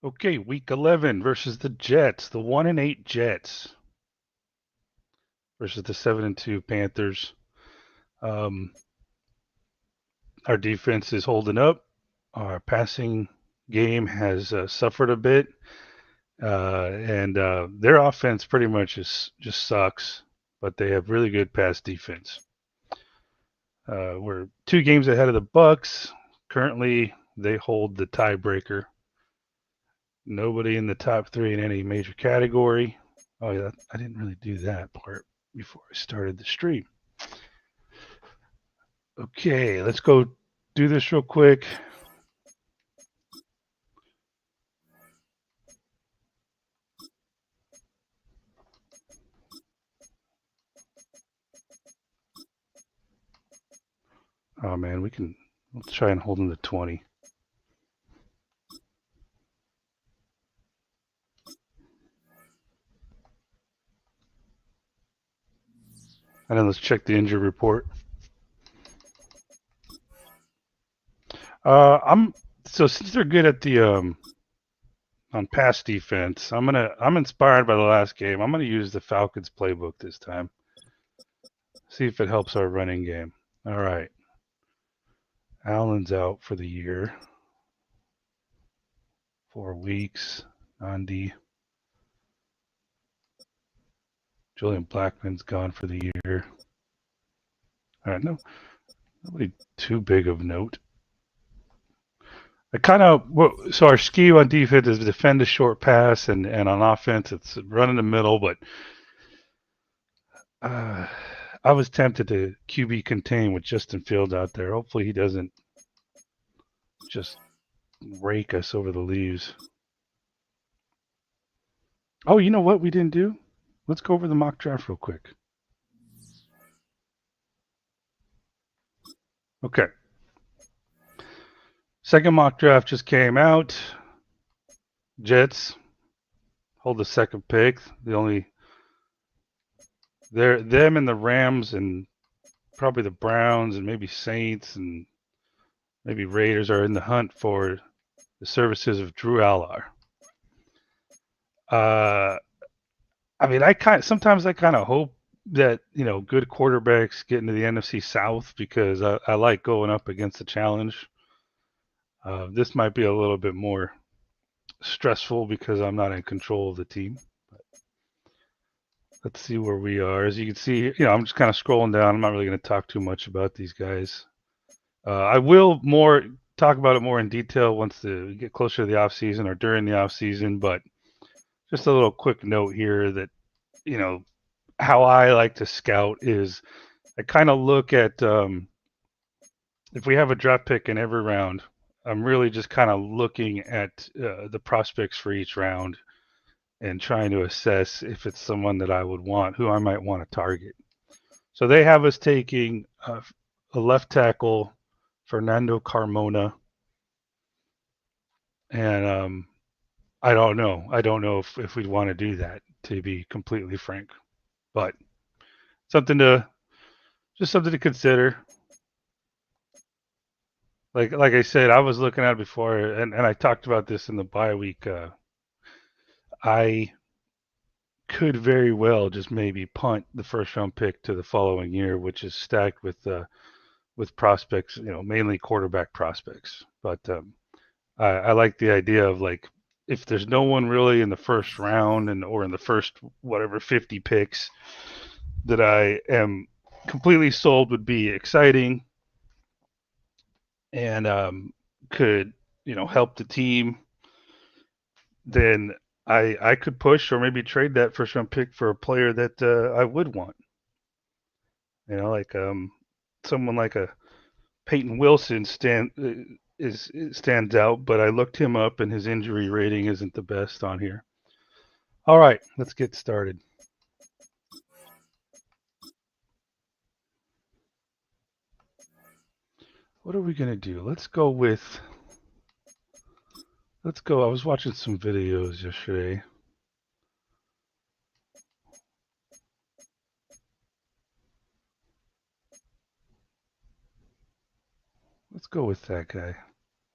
Okay, week 11 versus the Jets, the 1-8 Jets versus the 7-2 Panthers. Um, our defense is holding up. Our passing game has suffered a bit, and their offense pretty much just sucks. But they have really good pass defense. We're 2 games ahead of the Bucks. Currently, they hold the tiebreaker. Nobody in the top 3 in any major category. Oh yeah, I didn't really do that part before I started the stream. Okay, let's go do this real quick. Oh man, let's try and hold them to 20. And then let's check the injury report. I'm so since they're good at the on pass defense, I'm inspired by the last game. I'm gonna use the Falcons playbook this time. See if it helps our running game. All right. Allen's out for the year. 4 weeks. Andy. Julian Blackman's gone for the year. All right, nobody too big of note. So our scheme on defense is defend a short pass, and on offense it's run in the middle. But I was tempted to QB contain with Justin Fields out there. Hopefully he doesn't just rake us over the leaves. Oh, you know what we didn't do? Let's go over the mock draft real quick. Okay. Second mock draft just came out. Jets hold the second pick. Them and the Rams and probably the Browns and maybe Saints and maybe Raiders are in the hunt for the services of Drew Allar. I mean, sometimes I kind of hope that good quarterbacks get into the NFC South because I like going up against the challenge. This might be a little bit more stressful because I'm not in control of the team. But let's see where we are. As you can see, I'm just kind of scrolling down. I'm not really going to talk too much about these guys. I will talk about it more in detail once we get closer to the off season or during the off season. But just a little quick note here that how I like to scout is I kind of look at if we have a draft pick in every round, I'm really just kind of looking at the prospects for each round and trying to assess if it's someone that I would want, who I might want to target. So they have us taking a left tackle, Fernando Carmona, and I don't know. I don't know if we'd want to do that, to be completely frank. But something to something to consider. Like I said, I was looking at it before, and I talked about this in the bye week. I could very well just maybe punt the first round pick to the following year, which is stacked with prospects, mainly quarterback prospects. But I like the idea of like if there's no one really in the first round or in the first whatever 50 picks that I am completely sold would be exciting and could help the team, then I could push or maybe trade that first round pick for a player that I would want. Like someone like a Peyton Wilson stands out, but I looked him up and his injury rating isn't the best on here. All right, let's get started. What are we gonna do? Let's go. I was watching some videos yesterday. Let's go with that guy.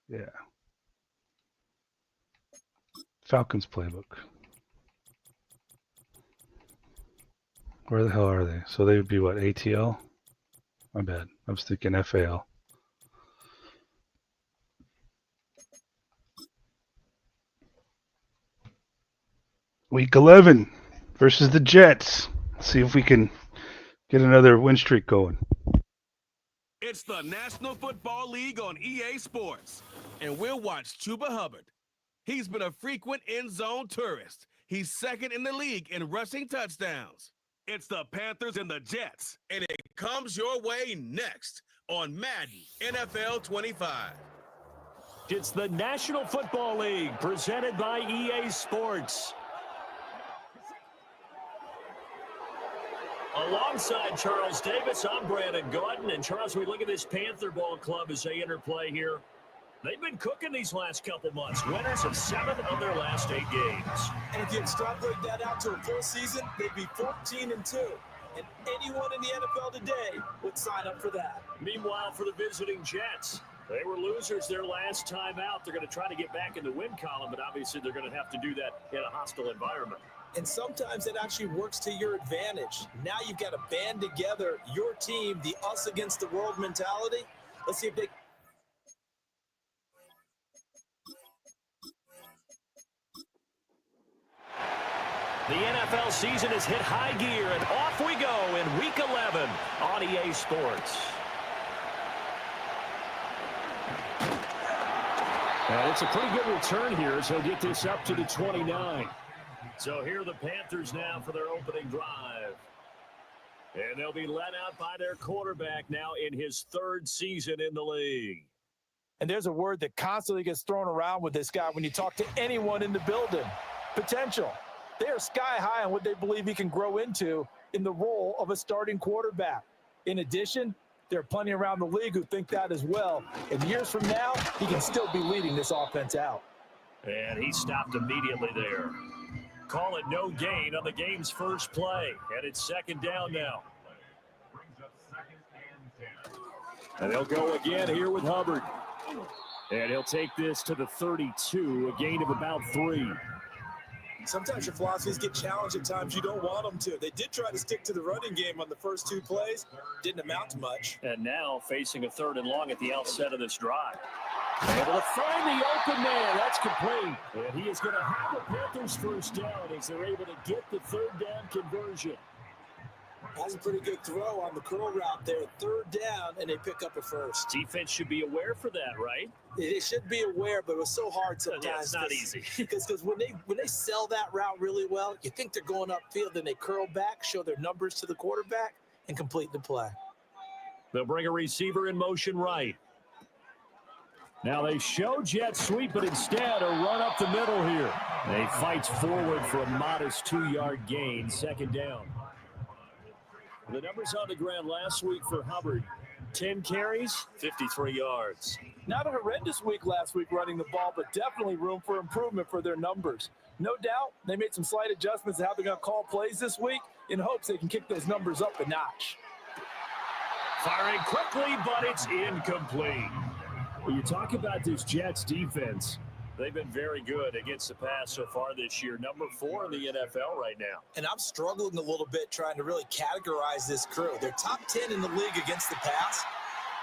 Yeah. Falcons playbook. Where the hell are they? So they would be what, ATL? My bad. I was thinking FAL. Week 11 versus the Jets. Let's see if we can get another win streak going. It's the National Football League on EA Sports, and we'll watch Chuba Hubbard. He's been a frequent end-zone tourist. He's second in the league in rushing touchdowns. It's the Panthers and the Jets, and it comes your way next on Madden NFL 25. It's the National Football League presented by EA Sports. Alongside Charles Davis, I'm Brandon Gordon. And Charles, we look at this Panther ball club as they enter play here. They've been cooking these last couple months. Winners of 7 of their last 8 games. And if you extrapolate that out to a full season, they'd be 14-2. And anyone in the NFL today would sign up for that. Meanwhile, for the visiting Jets, they were losers their last time out. They're going to try to get back in the win column, but obviously they're going to have to do that in a hostile environment. And sometimes it actually works to your advantage. Now you've got to band together your team, the us against the world mentality. Let's see if they... The NFL season has hit high gear, and off we go in Week 11 on EA Sports. And it's a pretty good return here as he'll get this up to the 29. So here are the Panthers now for their opening drive. And they'll be led out by their quarterback now in his 3rd season in the league. And there's a word that constantly gets thrown around with this guy when you talk to anyone in the building. Potential. They are sky high on what they believe he can grow into in the role of a starting quarterback. In addition, there are plenty around the league who think that as well. And years from now, he can still be leading this offense out. And he stopped immediately there. Call it no gain on the game's first play. And it's 2nd down now. And they'll go again here with Hubbard. And he'll take this to the 32, a gain of about 3. Sometimes your philosophies get challenged at times you don't want them to. They did try to stick to the running game on the first 2 plays. Didn't amount to much. And now facing a 3rd and long at the outset of this drive. Able to find the open man. That's complete. And he is going to have the Panthers first down as they're able to get the 3rd down conversion. That's a pretty good throw on the curl route there. 3rd down, and they pick up a first. Defense should be aware for that, right? They should be aware, but it was so hard sometimes. Yeah, it's not easy. Because when they sell that route really well, you think they're going upfield, then they curl back, show their numbers to the quarterback, and complete the play. They'll bring a receiver in motion right. Now they show jet sweep, but instead a run up the middle here. They fights forward for a modest 2-yard gain, 2nd down. The numbers on the ground last week for Hubbard. 10 carries, 53 yards. Not a horrendous week last week running the ball, but definitely room for improvement for their numbers. No doubt they made some slight adjustments to how they're going to call plays this week in hopes they can kick those numbers up a notch. Firing quickly, but it's incomplete. Well, you talk about this Jets defense. They've been very good against the pass so far this year. Number 4 in the NFL right now. And I'm struggling a little bit trying to really categorize this crew. They're top 10 in the league against the pass,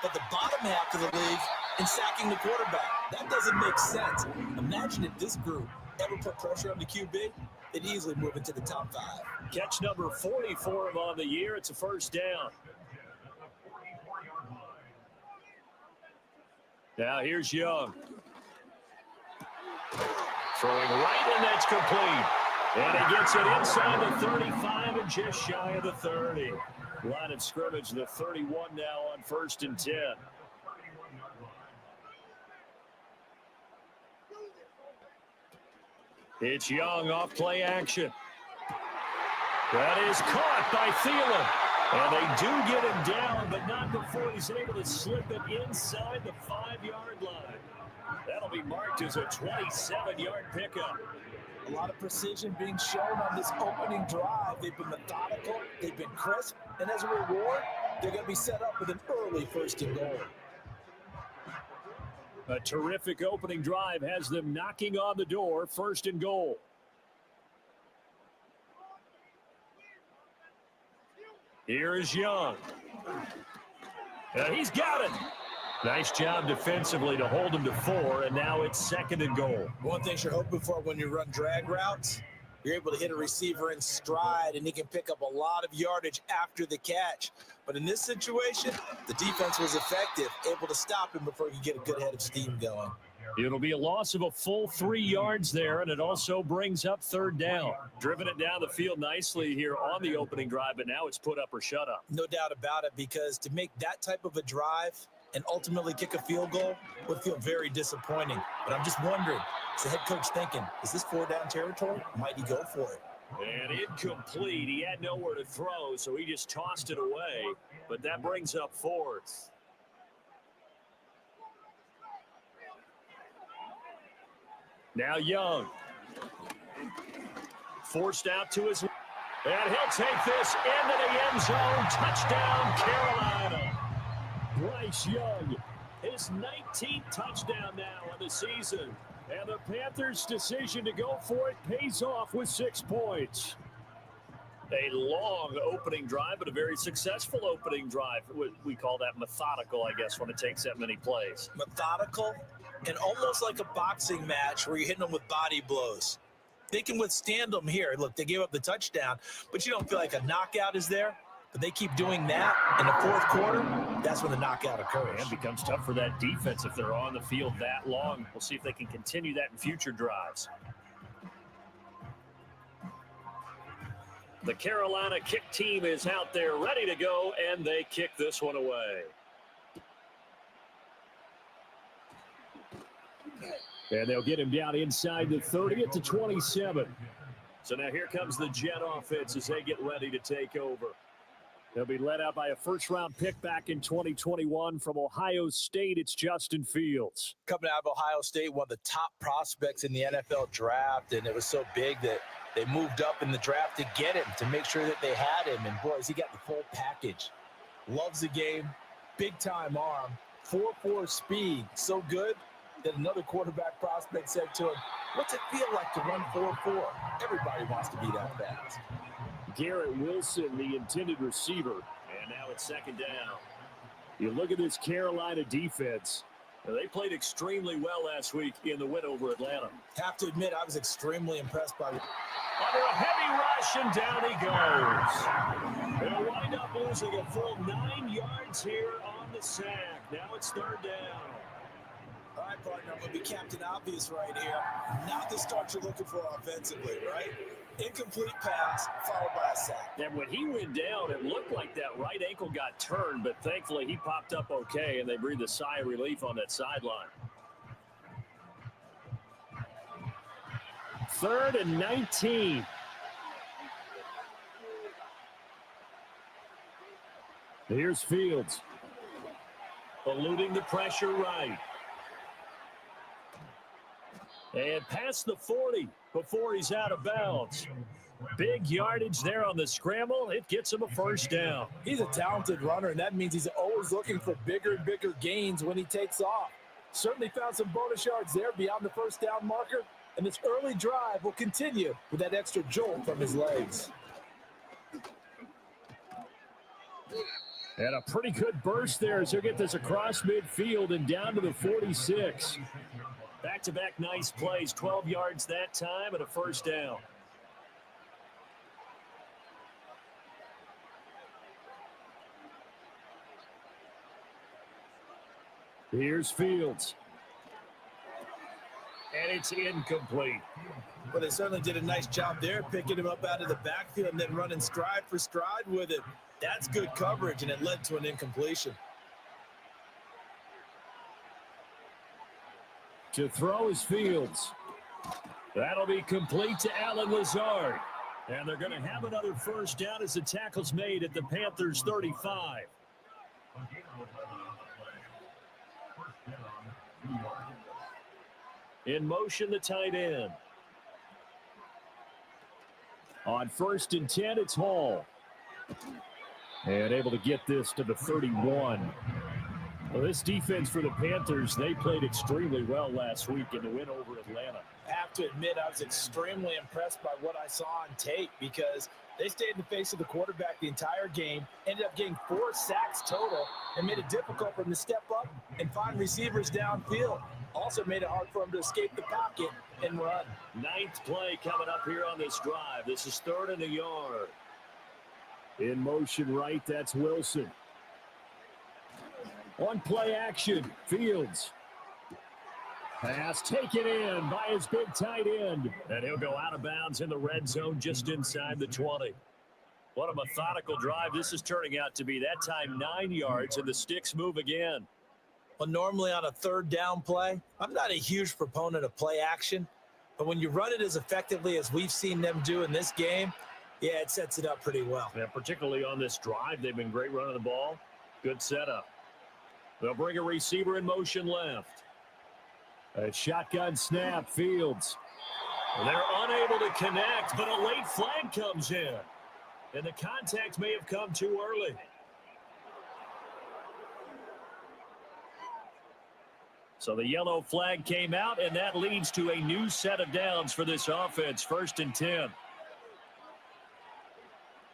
but the bottom half of the league in sacking the quarterback. That doesn't make sense. Imagine if this group ever put pressure on the QB, they'd easily move into the top 5. Catch number 44 on the year. It's a first down. Now here's Young. Throwing right, and that's complete. And he gets it inside the 35 and just shy of the 30. Line of scrimmage, the 31 now on 1st and 10. It's Young off play action. That is caught by Thielen. And they do get him down, but not before he's able to slip it inside the 5-yard line. That'll be marked as a 27-yard pickup. A lot of precision being shown on this opening drive. They've been methodical, they've been crisp, and as a reward, they're going to be set up with an early 1st and goal. A terrific opening drive has them knocking on the door, 1st and goal. Here's Young. He's got it. Nice job defensively to hold him to 4, and now it's 2nd and goal. One thing you're hoping for when you run drag routes, you're able to hit a receiver in stride, and he can pick up a lot of yardage after the catch. But in this situation, the defense was effective, able to stop him before he could get a good head of steam going. It'll be a loss of a full 3 yards there, and it also brings up 3rd down. Driven it down the field nicely here on the opening drive, but now it's put up or shut up. No doubt about it, because to make that type of a drive and ultimately kick a field goal would feel very disappointing. But I'm just wondering, is the head coach thinking, is this 4-down territory? Might he go for it? And incomplete. He had nowhere to throw, so he just tossed it away. But that brings up 4th. Now Young. Forced out to his... And he'll take this into the end zone. Touchdown, Carolina. Bryce Young, his 19th touchdown now of the season. And the Panthers' decision to go for it pays off with 6 points. A long opening drive, but a very successful opening drive. We call that methodical, I guess, when it takes that many plays. Methodical and almost like a boxing match where you're hitting them with body blows. They can withstand them here. Look, they gave up the touchdown, but you don't feel like a knockout is there. But they keep doing that in the 4th quarter, that's when the knockout occurs. And becomes tough for that defense if they're on the field that long. We'll see if they can continue that in future drives. The Carolina kick team is out there ready to go, and they kick this one away. And they'll get him down inside the 30 at the 27. So now here comes the Jet offense as they get ready to take over. They'll be led out by a first-round pick back in 2021 from Ohio State. It's Justin Fields. Coming out of Ohio State, one of the top prospects in the NFL draft, and it was so big that they moved up in the draft to get him, to make sure that they had him. And, boys, he got the full package. Loves the game, big-time arm, 4.4 speed, so good that another quarterback prospect said to him, what's it feel like to run 4.4? Everybody wants to be that fast. Garrett Wilson, the intended receiver. And now it's 2nd down. You look at this Carolina defense. They played extremely well last week in the win over Atlanta. Have to admit, I was extremely impressed by it. Under a heavy rush, and down he goes. They'll wind up losing a full 9 yards here on the sack. Now it's 3rd down. All right, partner, I'm going to be Captain Obvious right here. Not the start you're looking for offensively, right? Incomplete pass, followed by a sack. And when he went down, it looked like that right ankle got turned, but thankfully he popped up okay, and they breathed a sigh of relief on that sideline. 3rd and 19. Here's Fields. Eluding the pressure right. And past the 40 before he's out of bounds. Big yardage there on the scramble. It gets him a 1st down. He's a talented runner, and that means he's always looking for bigger and bigger gains when he takes off. Certainly found some bonus yards there beyond the 1st down marker, and this early drive will continue with that extra jolt from his legs. And a pretty good burst there as he'll get this across midfield and down to the 46. Back-to-back nice plays, 12 yards that time and a 1st down. Here's Fields. And it's incomplete. Well, they certainly did a nice job there, picking him up out of the backfield and then running stride for stride with it. That's good coverage, and it led to an incompletion. To throw is Fields. That'll be complete to Allen Lazard. And they're going to have another 1st down as the tackle's made at the Panthers' 35. In motion, the tight end. On 1st and 10, it's Hall. And able to get this to the 31. Well, this defense for the Panthers, they played extremely well last week in the win over Atlanta. I have to admit, I was extremely impressed by what I saw on tape because they stayed in the face of the quarterback the entire game, ended up getting 4 sacks total, and made it difficult for him to step up and find receivers downfield. Also made it hard for him to escape the pocket and run. 9th play coming up here on this drive. This is 3rd and a yard. In motion right, that's Wilson. On play action, Fields. Pass taken in by his big tight end. And he'll go out of bounds in the red zone just inside the 20. What a methodical drive this is turning out to be. That time 9 yards, and the sticks move again. Well, normally on a 3rd down play, I'm not a huge proponent of play action. But when you run it as effectively as we've seen them do in this game, yeah, it sets it up pretty well. Yeah, particularly on this drive, they've been great running the ball. Good setup. They'll bring a receiver in motion left. A shotgun snap, Fields. They're unable to connect, but a late flag comes in. And the contact may have come too early. So the yellow flag came out, and that leads to a new set of downs for this offense. 1st and 10.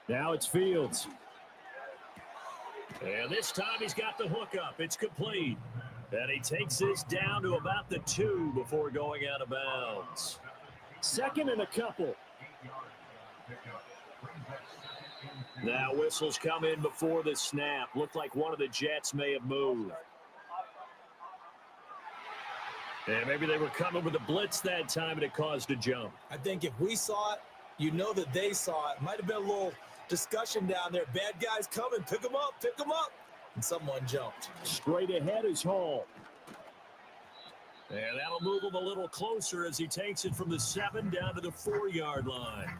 Now it's Fields. And this time he's got the hookup. It's complete. And he takes this down to about the 2 before going out of bounds. 2nd and a couple. Now whistles come in before the snap. Looked like one of the Jets may have moved. And maybe they were coming with a blitz that time and it caused a jump. I think if we saw it, you know that they saw it. Might have been a little discussion down there. Bad guys coming. Pick them up. Pick them up. And someone jumped. Straight ahead is Hall. And that'll move him a little closer as he takes it from the 7 down to the 4-yard line.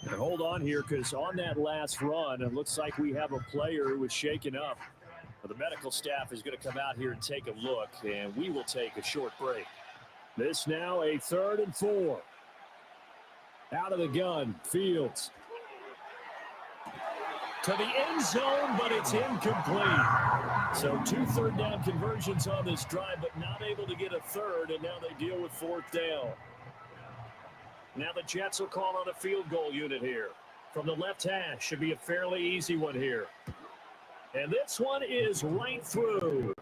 And hold on here, because on that last run, it looks like we have a player who was shaken up. The medical staff is going to come out here and take a look, and we will take a short break. This now a 3rd and 4. Out of the gun, Fields. To the end zone, but it's incomplete. So 2 3rd down conversions on this drive, but not able to get a 3rd, and now they deal with 4th down. Now the Jets will call on a field goal unit here. From the left hash, should be a fairly easy one here. And this one is right through.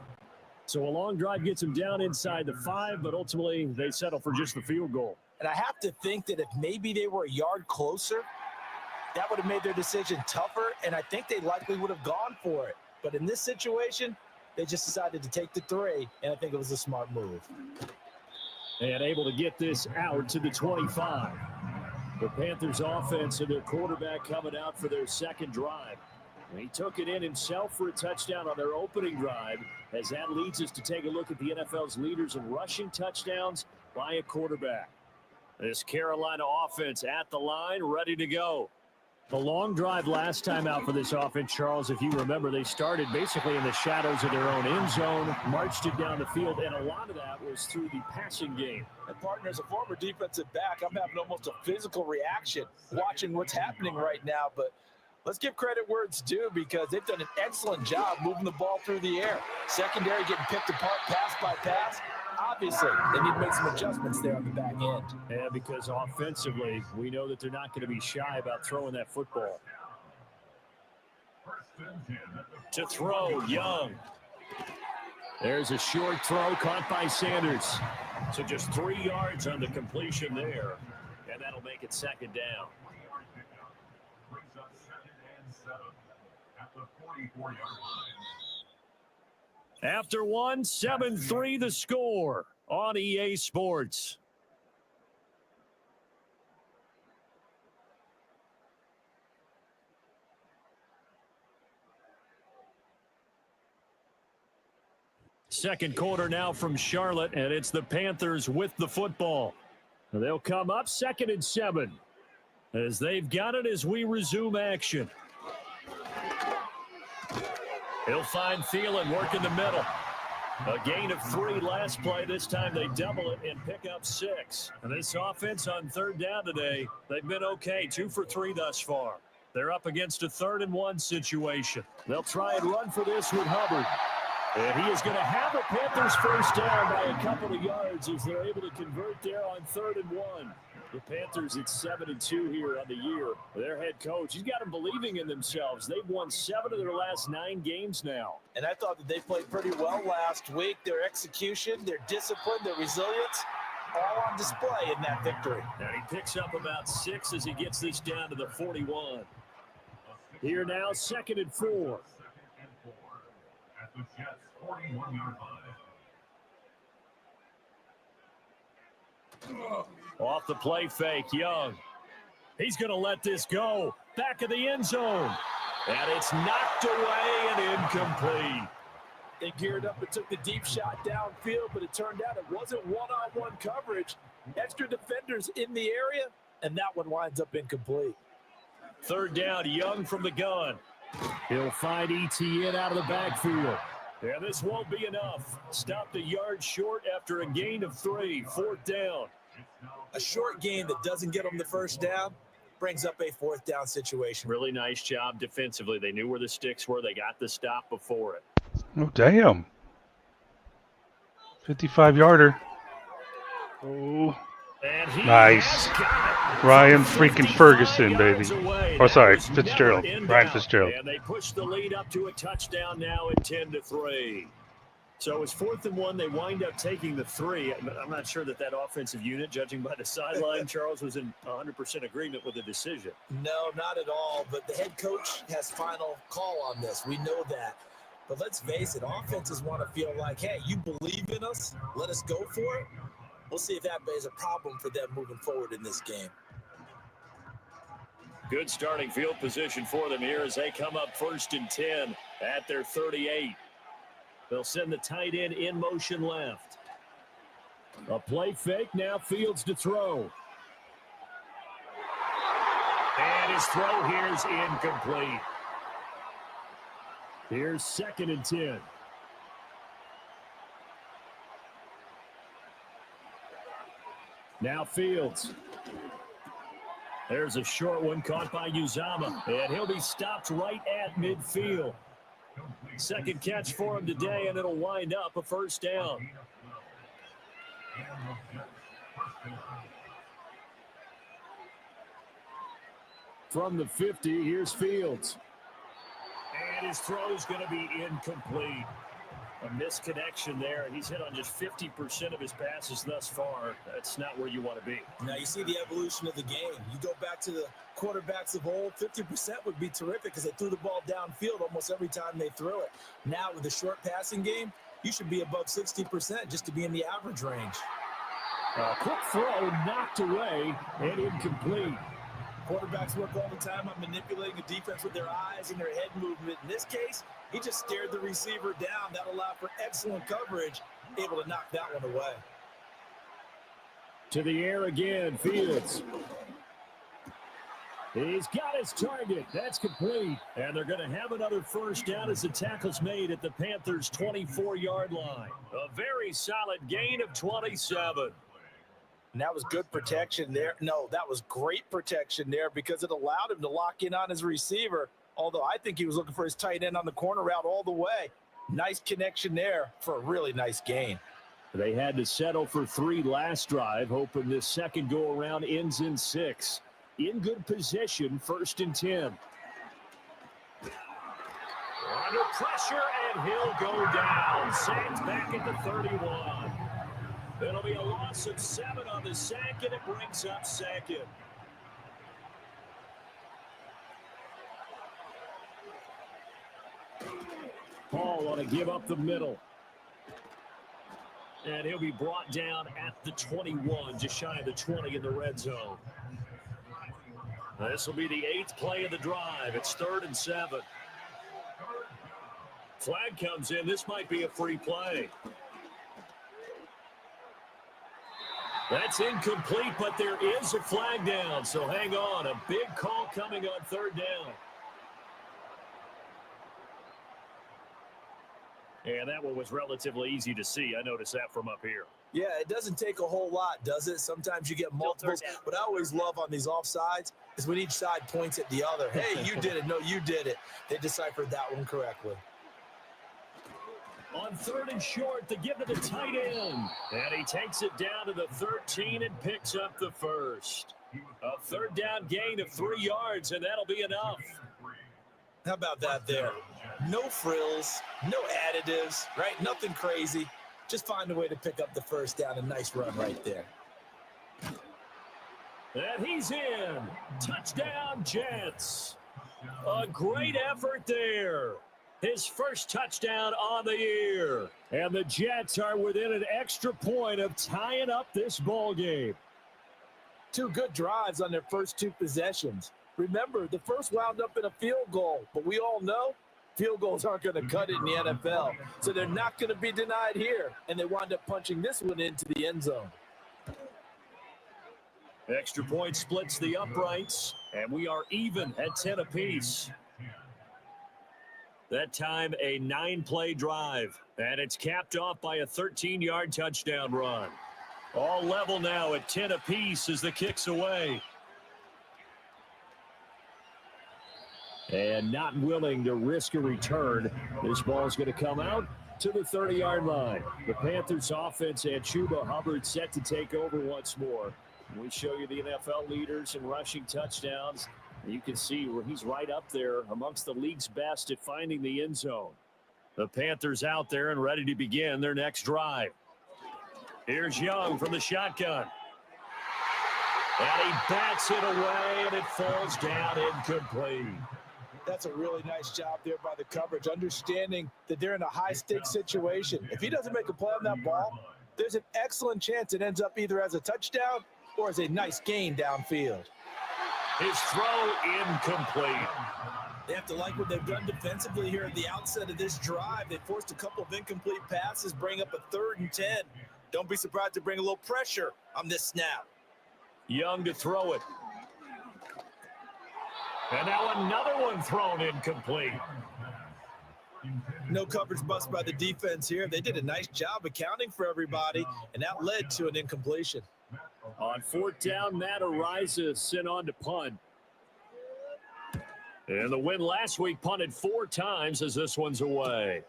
So a long drive gets them down inside the 5, but ultimately they settle for just the field goal. And I have to think that if maybe they were a yard closer, that would have made their decision tougher, and I think they likely would have gone for it. But in this situation, they just decided to take the 3, and I think it was a smart move. And able to get this out to the 25. The Panthers offense and their quarterback coming out for their 2nd drive. He took it in himself for a touchdown on their opening drive, as that leads us to take a look at the NFL's leaders in rushing touchdowns by a quarterback. This Carolina offense at the line, ready to go. The long drive last time out for this offense, Charles, if you remember, they started basically in the shadows of their own end zone, marched it down the field, and a lot of that was through the passing game. And partner, as a former defensive back, I'm having almost a physical reaction watching what's happening right now, but let's give credit where it's due because they've done an excellent job moving the ball through the air. Secondary getting picked apart pass by pass. Obviously, they need to make some adjustments there on the back end. Yeah, because offensively, we know that they're not going to be shy about throwing that football. To throw, Young. There's a short throw caught by Sanders. So just 3 yards on the completion there, and that'll make it 2nd down. After one, 7-3 the score on EA Sports. Second quarter now from Charlotte, and it's the Panthers with the football. They'll come up 2nd and 7 as they've got it as we resume action. He'll find Thielen working the middle. A gain of 3 last play. This time they double it and pick up 6. And this offense on 3rd down today, they've been okay. 2 for 3 thus far. They're up against a 3rd and 1 situation. They'll try and run for this with Hubbard. And he is going to have a Panthers first down by a couple of yards as they're able to convert there on 3rd and 1. The Panthers at 7-2 here on the year. Their head coach, he's got them believing in themselves. They've won 7 of their last 9 games now. And I thought that they played pretty well last week. Their execution, their discipline, their resilience, all on display in that victory. And he picks up about 6 as he gets this down to the 41. Here now, 2nd and 4. At the Jets' 41-yard line. Off the play fake, Young. He's going to let this go. Back of the end zone. And it's knocked away and incomplete. They geared up and took the deep shot downfield, but it turned out it wasn't one-on-one coverage. Extra defenders in the area, and that one winds up incomplete. 3rd down, Young from the gun. He'll find ETN out of the backfield. Yeah, this won't be enough. Stopped a yard short after a gain of 3. 4th down. A short gain that doesn't get them the first down brings up a 4th down situation. Really nice job defensively. They knew where the sticks were. They got the stop before it. Oh, damn. 55-yarder. Oh. Nice. Ryan freaking Ferguson, baby. Oh, sorry, Fitzgerald. Ryan Fitzgerald. And they push the lead up to a touchdown now at 10-3. So it's 4th and 1. They wind up taking the 3. I'm not sure that offensive unit, judging by the sideline, Charles, was in 100% agreement with the decision. No, not at all. But the head coach has final call on this. We know that. But let's face it, offenses want to feel like, hey, you believe in us, let us go for it. We'll see if that is a problem for them moving forward in this game. Good starting field position for them here as they come up 1st and 10 at their 38. They'll send the tight end in motion left. A play fake, now Fields to throw. And his throw here is incomplete. Here's 2nd and 10. Now Fields. There's a short one caught by Uzama, and he'll be stopped right at midfield. 2nd catch for him today, and it'll wind up a 1st down. From the 50, here's Fields. And his throw's going to be incomplete. A misconnection there, and he's hit on just 50% of his passes thus far. That's not where you want to be. Now, you see the evolution of the game. You go back to the quarterbacks of old, 50% would be terrific because they threw the ball downfield almost every time they threw it. Now, with the short passing game, you should be above 60% just to be in the average range. A quick throw knocked away and incomplete. Quarterbacks work all the time on manipulating the defense with their eyes and their head movement. In this case, he just stared the receiver down. That allowed for excellent coverage, able to knock that one away. To the air again, Fields. He's got his target. That's complete. And they're going to have another 1st down as the tackle's made at the Panthers' 24-yard line. A very solid gain of 27. And that was good protection there. No, that was great protection there because it allowed him to lock in on his receiver, although I think he was looking for his tight end on the corner route all the way. Nice connection there for a really nice gain. They had to settle for 3 last drive, hoping this second go-around ends in 6. In good position, 1st and 10. Under pressure, and he'll go down. Sacked back at the 31. It'll be a loss of 7 on the sack, and it brings up 2nd. Paul on a give up the middle. And he'll be brought down at the 21, just shy of the 20 in the red zone. This will be the 8th play of the drive. It's 3rd and 7. Flag comes in. This might be a free play. That's incomplete, but there is a flag down, so hang on. A big call coming on 3rd down. And that one was relatively easy to see. I noticed that from up here. Yeah, it doesn't take a whole lot, does it? Sometimes you get multiples. What I always love on these offsides is when each side points at the other. Hey, you did it. No, you did it. They deciphered that one correctly. On 3rd and short, they give to the tight end. And he takes it down to the 13 and picks up the first. A 3rd down gain of 3 yards, and that'll be enough. How about that there? No frills, no additives, right? Nothing crazy. Just find a way to pick up the first down. A nice run right there. And he's in. Touchdown, Jets. A great effort there. His first touchdown on the year. And the Jets are within an extra point of tying up this ball game. 2 good drives on their first 2 possessions. Remember, the first wound up in a field goal, but we all know field goals aren't going to cut it in the NFL. So they're not going to be denied here, and they wind up punching this one into the end zone. Extra point splits the uprights, and we are even at 10 apiece. That time, a 9-play drive, and it's capped off by a 13-yard touchdown run. All level now at 10 apiece as the kick's away. And not willing to risk a return, this ball's going to come out to the 30-yard line. The Panthers offense and Chuba Hubbard set to take over once more. We show you the NFL leaders in rushing touchdowns. You can see where he's right up there amongst the league's best at finding the end zone. The Panthers out there and ready to begin their next drive. Here's Young from the shotgun. And he bats it away, and it falls down incomplete. That's a really nice job there by the coverage, understanding that they're in a high-stakes situation. If he doesn't make a play on that ball, there's an excellent chance it ends up either as a touchdown or as a nice gain downfield. His throw incomplete. They have to like what they've done defensively here at the outset of this drive. They forced a couple of incomplete passes, bring up a 3rd and 10. Don't be surprised to bring a little pressure on this snap. Young to throw it. And now another one thrown incomplete. No coverage bust by the defense here. They did a nice job accounting for everybody, and that led to an incompletion. On 4th down, Matt Ariza sent on to punt. And the win last week punted 4 times as this one's away.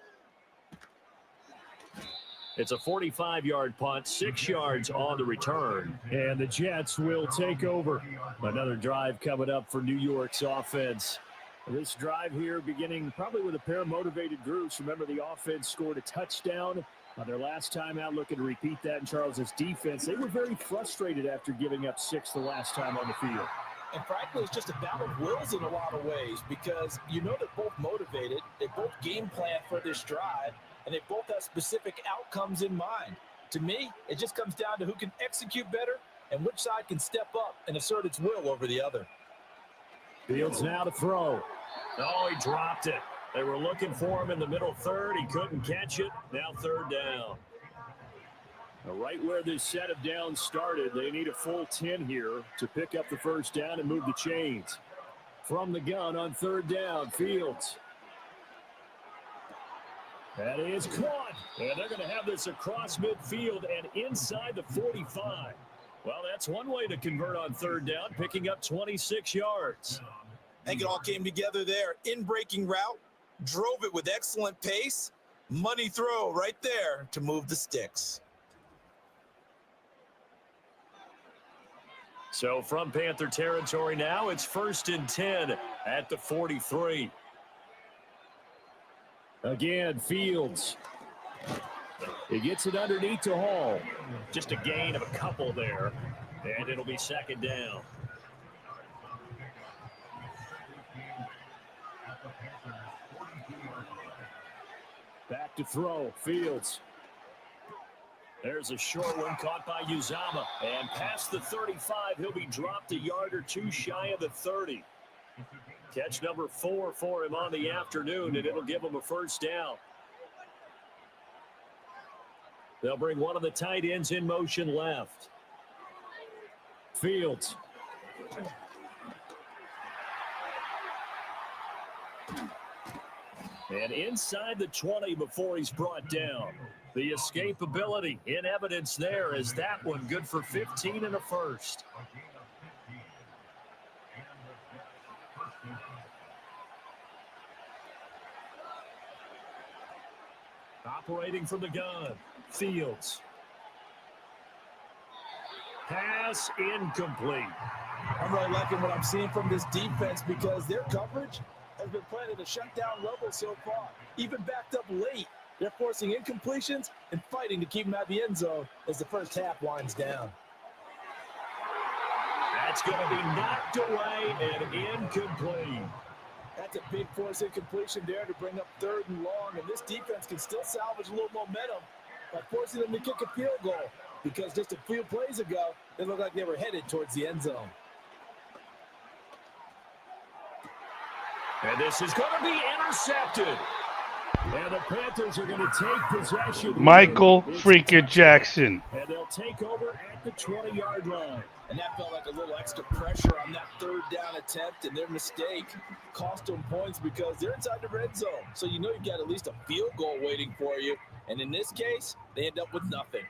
It's a 45-yard punt, 6 yards on the return. And the Jets will take over. Another drive coming up for New York's offense. This drive here beginning probably with a pair of motivated groups. Remember, the offense scored a touchdown on their last time out, looking to repeat that in Charles's defense. They were very frustrated after giving up 6 the last time on the field. And frankly, it's just a battle of wills in a lot of ways because you know they're both motivated. They both game plan for this drive, and they both have specific outcomes in mind. To me, it just comes down to who can execute better and which side can step up and assert its will over the other. Fields now to throw. Oh, he dropped it. They were looking for him in the middle 3rd. He couldn't catch it. Now 3rd down. Now right where this set of downs started, they need a full 10 here to pick up the first down and move the chains. From the gun on 3rd down, Fields. That is caught. And they're going to have this across midfield and inside the 45. Well, that's one way to convert on 3rd down, picking up 26 yards. I think it all came together there. In-breaking route, drove it with excellent pace. Money throw right there to move the sticks. So from Panther territory now, it's 1st and 10 at the 43. Again, Fields. He gets it underneath to Hall. Just a gain of a couple there, and it'll be 2nd down. Back to throw, Fields. There's a short one caught by Uzama. And past the 35, he'll be dropped a yard or 2 shy of the 30. Catch number 4 for him on the afternoon, and it'll give him a first down. They'll bring one of the tight ends in motion left. Fields. And inside the 20 before he's brought down. The escapability in evidence there as that one good for 15 and a first. Operating from the gun. Fields. Pass incomplete. I'm really liking what I'm seeing from this defense because their coverage has been playing at a shutdown level so far. Even backed up late, they're forcing incompletions and fighting to keep them out of the end zone as the first half winds down. That's going to be knocked away and incomplete. That's a big force incompletion there to bring up 3rd and long, and this defense can still salvage a little momentum by forcing them to kick a field goal because just a few plays ago, they looked like they were headed towards the end zone. And this is going to be intercepted. And the Panthers are going to take possession. Michael freaking Jackson. And they'll take over at the 20-yard line. And that felt like a little extra pressure on that 3rd down attempt, and their mistake cost them points because they're inside the red zone. So you know you've got at least a field goal waiting for you. And in this case, they end up with nothing.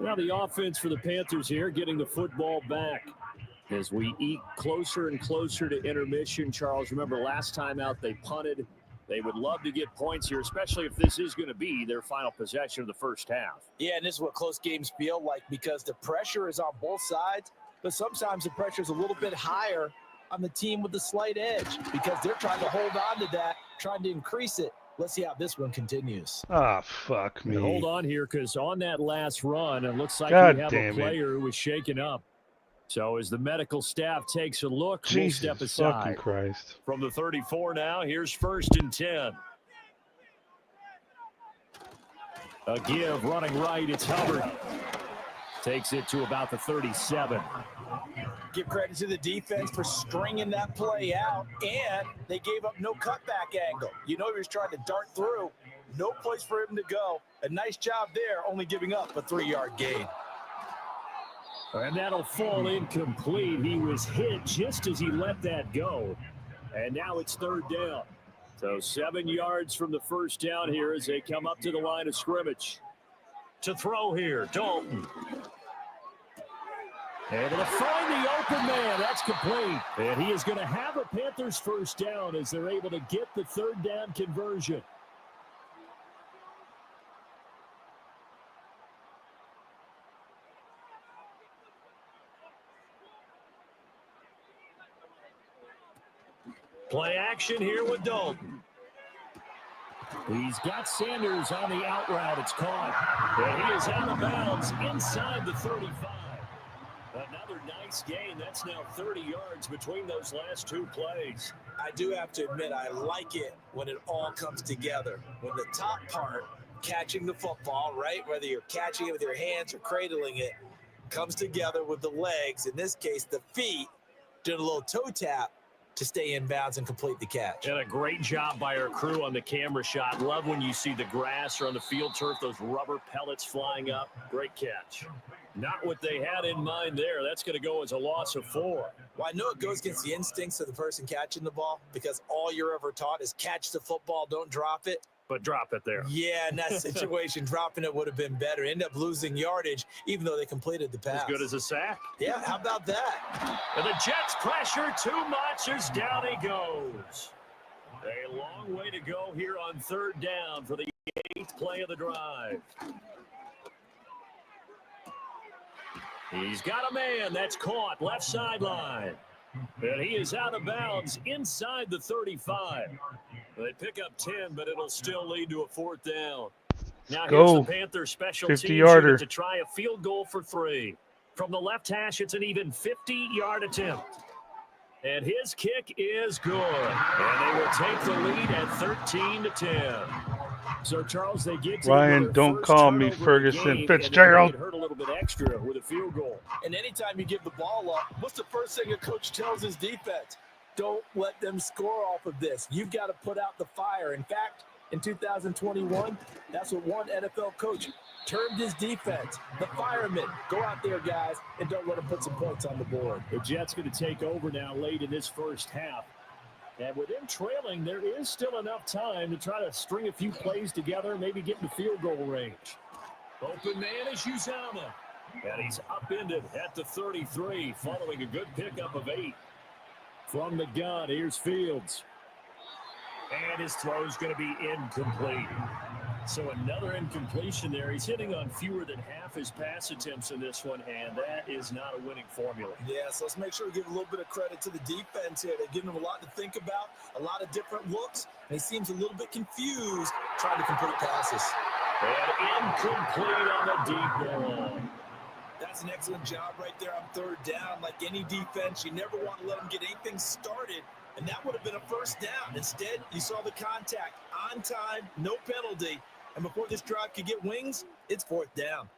Now the offense for the Panthers here getting the football back. As we eat closer and closer to intermission, Charles, remember last time out they punted. They would love to get points here, especially if this is going to be their final possession of the first half. Yeah, and this is what close games feel like because the pressure is on both sides, but sometimes the pressure is a little bit higher on the team with the slight edge because they're trying to hold on to that, trying to increase it. Let's see how this one continues. Ah, fuck me. And hold on here because on that last run, it looks like God we have a damn player who was shaken up. So as the medical staff takes a look, Jesus we'll step aside. fucking Christ. From the 34 now, here's 1st and 10. A give running right, it's Hubbard. Takes it to about the 37. Give credit to the defense for stringing that play out, and they gave up no cutback angle. You know he was trying to dart through. No place for him to go. A nice job there, only giving up a 3-yard gain. And that'll fall incomplete. He was hit just as he let that go. And now it's 3rd down. So 7 yards from the first down here as they come up to the line of scrimmage. To throw here, Dalton. Able to find the open man. That's complete. And he is going to have a Panthers first down as they're able to get the 3rd down conversion. Play action here with Dalton. He's got Sanders on the out route. It's caught. And he is out of bounds inside the 35. Another nice gain. That's now 30 yards between those last 2 plays. I do have to admit, I like it when it all comes together. When the top part, catching the football, right, whether you're catching it with your hands or cradling it, comes together with the legs, in this case, the feet, doing a little toe tap to stay in bounds and complete the catch. And a great job by our crew on the camera shot. Love when you see the grass or on the field turf, those rubber pellets flying up. Great catch. Not what they had in mind there. That's going to go as a loss of 4. Well, I know it goes against the instincts of the person catching the ball because all you're ever taught is catch the football, don't drop it. But drop it there. Yeah, in that situation, dropping it would have been better. End up losing yardage, even though they completed the pass. As good as a sack. Yeah, how about that? And the Jets pressure too much as down he goes. A long way to go here on 3rd down for the 8th play of the drive. He's got a man. That's caught. Left sideline. And he is out of bounds inside the 35. They pick up 10, but it'll still lead to a 4th down. Now here's the Panthers special teams unit to try a field goal for 3. From the left hash, it's an even 50-yard attempt. And his kick is good. And they will take the lead at 13-10. So, Charles, they get to Ryan, don't call me Ferguson Fitzgerald. Hurt a little bit extra with a field goal. And anytime you give the ball up, what's the first thing a coach tells his defense? Don't let them score off of this. You've got to put out the fire. In fact, in 2021, that's what one NFL coach termed his defense, the firemen. Go out there, guys, and don't let them put some points on the board. The Jets going to take over now late in this first half. And with them trailing, there is still enough time to try to string a few plays together, maybe get into field goal range. Open man is Uzama. And he's upended at the 33 following a good pickup of 8. From the gun, here's Fields. And his throw is going to be incomplete. So another incompletion there. He's hitting on fewer than half his pass attempts in this one, and that is not a winning formula. Yeah, so let's make sure we give a little bit of credit to the defense here. They're giving him a lot to think about, a lot of different looks, and he seems a little bit confused trying to complete passes. And incomplete on the deep ball. That's an excellent job right there on third down. Like any defense, you never want to let them get anything started, and that would have been a first down. Instead, you saw the contact on time, no penalty, and before this drive could get wings, it's fourth down.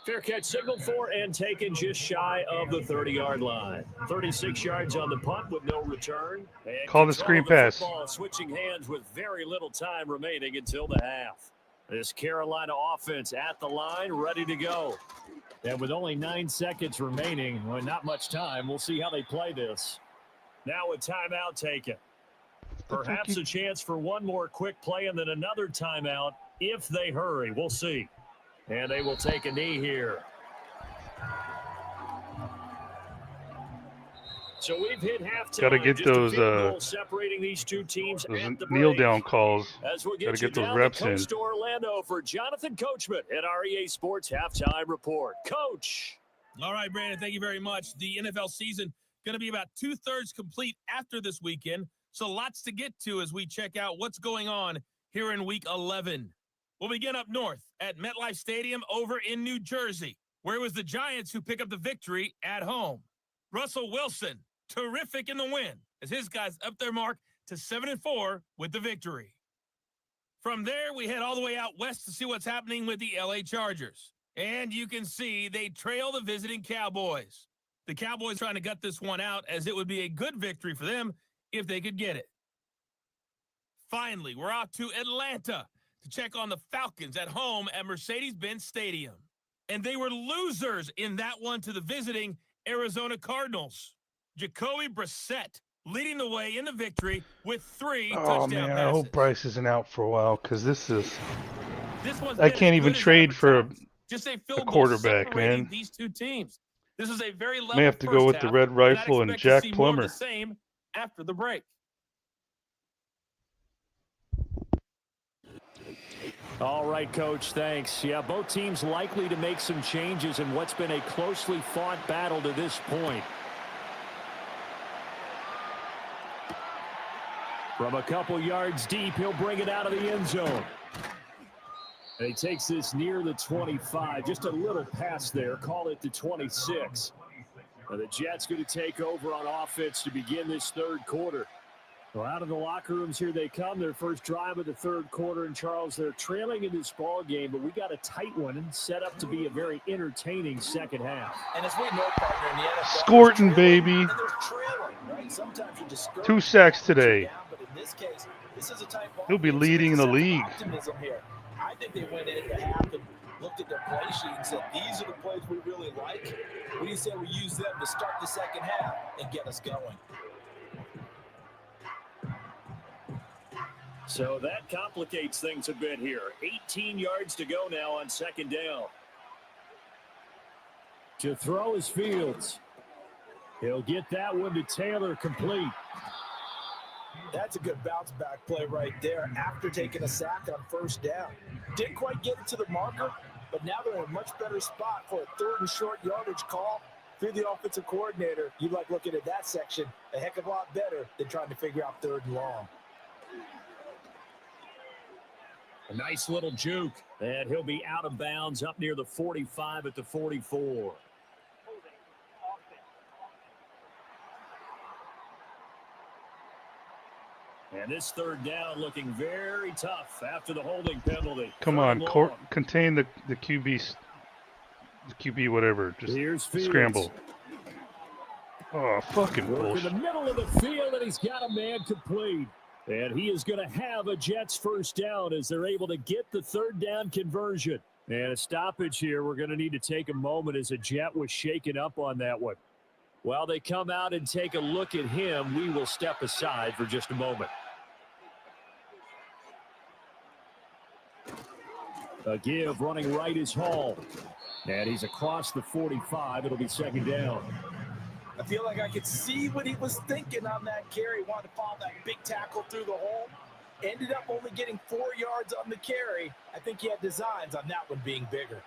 Fair catch signaled for and taken just shy of the 30-yard line. 36 yards on the punt with no return. And Call the screen pass. Football switching hands with very little time remaining until the half. This Carolina offense at the line, ready to go. And with only 9 seconds remaining, well, not much time, we'll see how they play this. Now a timeout taken. Perhaps a chance for one more quick play and then another timeout if they hurry. We'll see. And they will take a knee here. So we've hit halftime. Got to get those separating these two teams at the kneel break. down calls. As we'll Got to get those down reps to Coach in. to Orlando for Jonathan Coachman at our EA Sports Halftime Report. Coach. All right, Brandon, thank you very much. The NFL season going to be about 2/3 complete after this weekend, so lots to get to as we check out what's going on here in Week 11. We'll begin up north at MetLife Stadium over in New Jersey, where it was the Giants who pick up the victory at home. Russell Wilson, terrific in the win, as his guys up their mark to 7-4 with the victory. From there, we head all the way out west to see what's happening with the LA Chargers. And you can see they trail the visiting Cowboys. The Cowboys trying to gut this one out, as it would be a good victory for them if they could get it. Finally, we're off to Atlanta to check on the Falcons at home at Mercedes-Benz Stadium. And they were losers in that one to the visiting Arizona Cardinals. Jacoby Brissett leading the way in the victory with 3 touchdown passes. I hope Bryce isn't out for a while, because this one's I can't even trade for just a quarterback, man. These two teams. This is a very level. May have to go with the Red Rifle and Jack Plummer. The same after the break. All right, Coach, thanks. Yeah, both teams likely to make some changes in what's been a closely fought battle to this point. From a couple yards deep, he'll bring it out of the end zone. And he takes this near the 25. Just a little pass there. Call it the 26. Now the Jets going to take over on offense to begin this third quarter. Well, out of the locker rooms, here they come. Their first drive of the third quarter. And, Charles, they're trailing in this ball game, but we got a tight one and set up to be a very entertaining second half. And as we know, partner, in the NFL, Scorton, baby. trailing, right? Sometimes you're discouraged. 2 sacks today. Down, but in this case, this is a tight ball He'll be game, leading so the league. Optimism here. I think they went in at the half and looked at their play sheet and said, these are the plays we really like. What do you say we use them to start the second half and get us going? So that complicates things a bit here. 18 yards to go now on second down. To throw is Fields. He'll get that one to Taylor complete. That's a good bounce back play right there after taking a sack on first down. Didn't quite get it to the marker, but now they're in a much better spot for a third and short yardage call. Through the offensive coordinator, you like looking at that section a heck of a lot better than trying to figure out third and long. A nice little juke, and he'll be out of bounds up near the 45 at the 44. And this third down looking very tough after the holding penalty. Come on, contain the QB, whatever. Just scramble. Oh, fucking bullshit. In the middle of the field, and he's got a man complete. And he is going to have a Jets first down as they're able to get the third down conversion. And a stoppage here. We're going to need to take a moment as a Jet was shaken up on that one. While they come out and take a look at him, we will step aside for just a moment. A give running right is Hall. And he's across the 45. It'll be second down. I feel like I could see what he was thinking on that carry. Wanted to follow that big tackle through the hole. Ended up only getting 4 yards on the carry. I think he had designs on that one being bigger.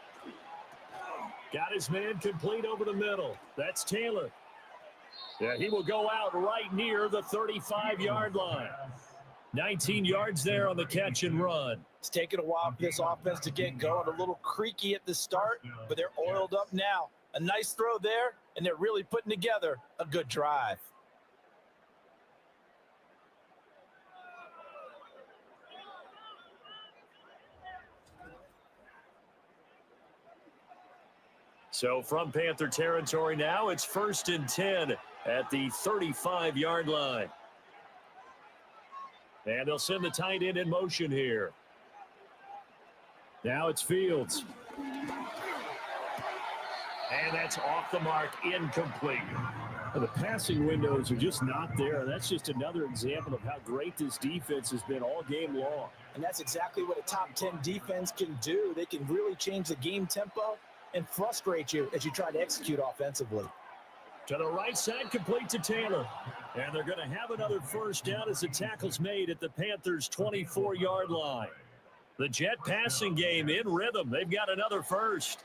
Got his man complete over the middle. That's Taylor. Yeah, he will go out right near the 35-yard line. 19 yards there on the catch and run. It's taken a while for this offense to get going. A little creaky at the start, but they're oiled up now. A nice throw there, and they're really putting together a good drive. So from Panther territory now, it's 1st and 10 at the 35-yard line. And they'll send the tight end in motion here. Now it's Fields. And that's off the mark, incomplete. Well, the passing windows are just not there. That's just another example of how great this defense has been all game long. And that's exactly what a top 10 defense can do. They can really change the game tempo and frustrate you as you try to execute offensively. To the right side, complete to Taylor. And they're going to have another first down as the tackle's made at the Panthers' 24-yard line. The Jet passing game in rhythm. They've got another first.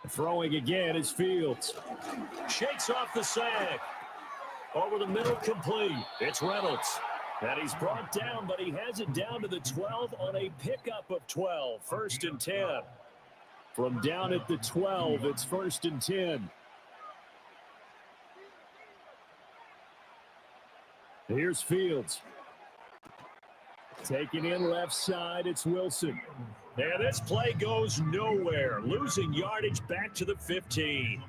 Throwing again is Fields. Shakes off the sack. Over the middle, complete. It's Reynolds. And he's brought down, but he has it down to the 12 on a pickup of 12. 1st and 10. From down at the 12, it's 1st and 10. Here's Fields. Taking in left side, it's Wilson. And this play goes nowhere. Losing yardage back to the 15.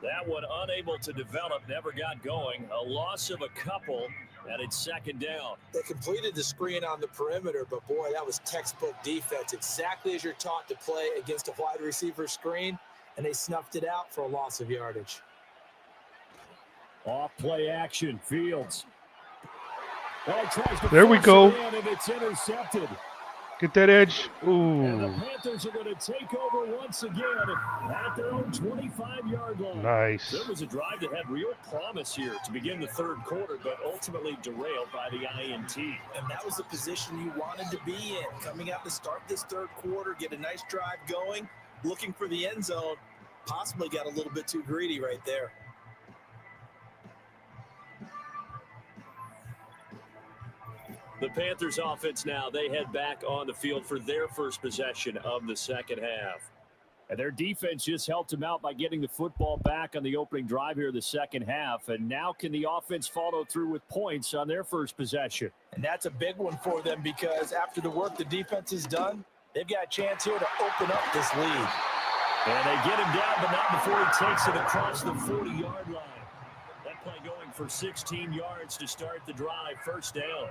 That one unable to develop, never got going. A loss of a couple, and it's 2nd down. They completed the screen on the perimeter, but boy, that was textbook defense. Exactly as you're taught to play against a wide receiver screen, and they snuffed it out for a loss of yardage. Off play action, Fields. Oh, there we go. And it's intercepted. Get that edge. Ooh. And the Panthers are going to take over once again at their own 25-yard line. Nice. There was a drive that had real promise here to begin the 3rd quarter, but ultimately derailed by the INT. And that was the position you wanted to be in. Coming out to start this 3rd quarter, get a nice drive going, looking for the end zone. Possibly got a little bit too greedy right there. The Panthers offense now, they head back on the field for their first possession of the 2nd half. And their defense just helped them out by getting the football back on the opening drive here in the 2nd half. And now can the offense follow through with points on their first possession? And that's a big one for them because after the work the defense has done, they've got a chance here to open up this lead. And they get him down, but not before he takes it across the 40-yard line. That play going for 16 yards to start the drive, 1st down.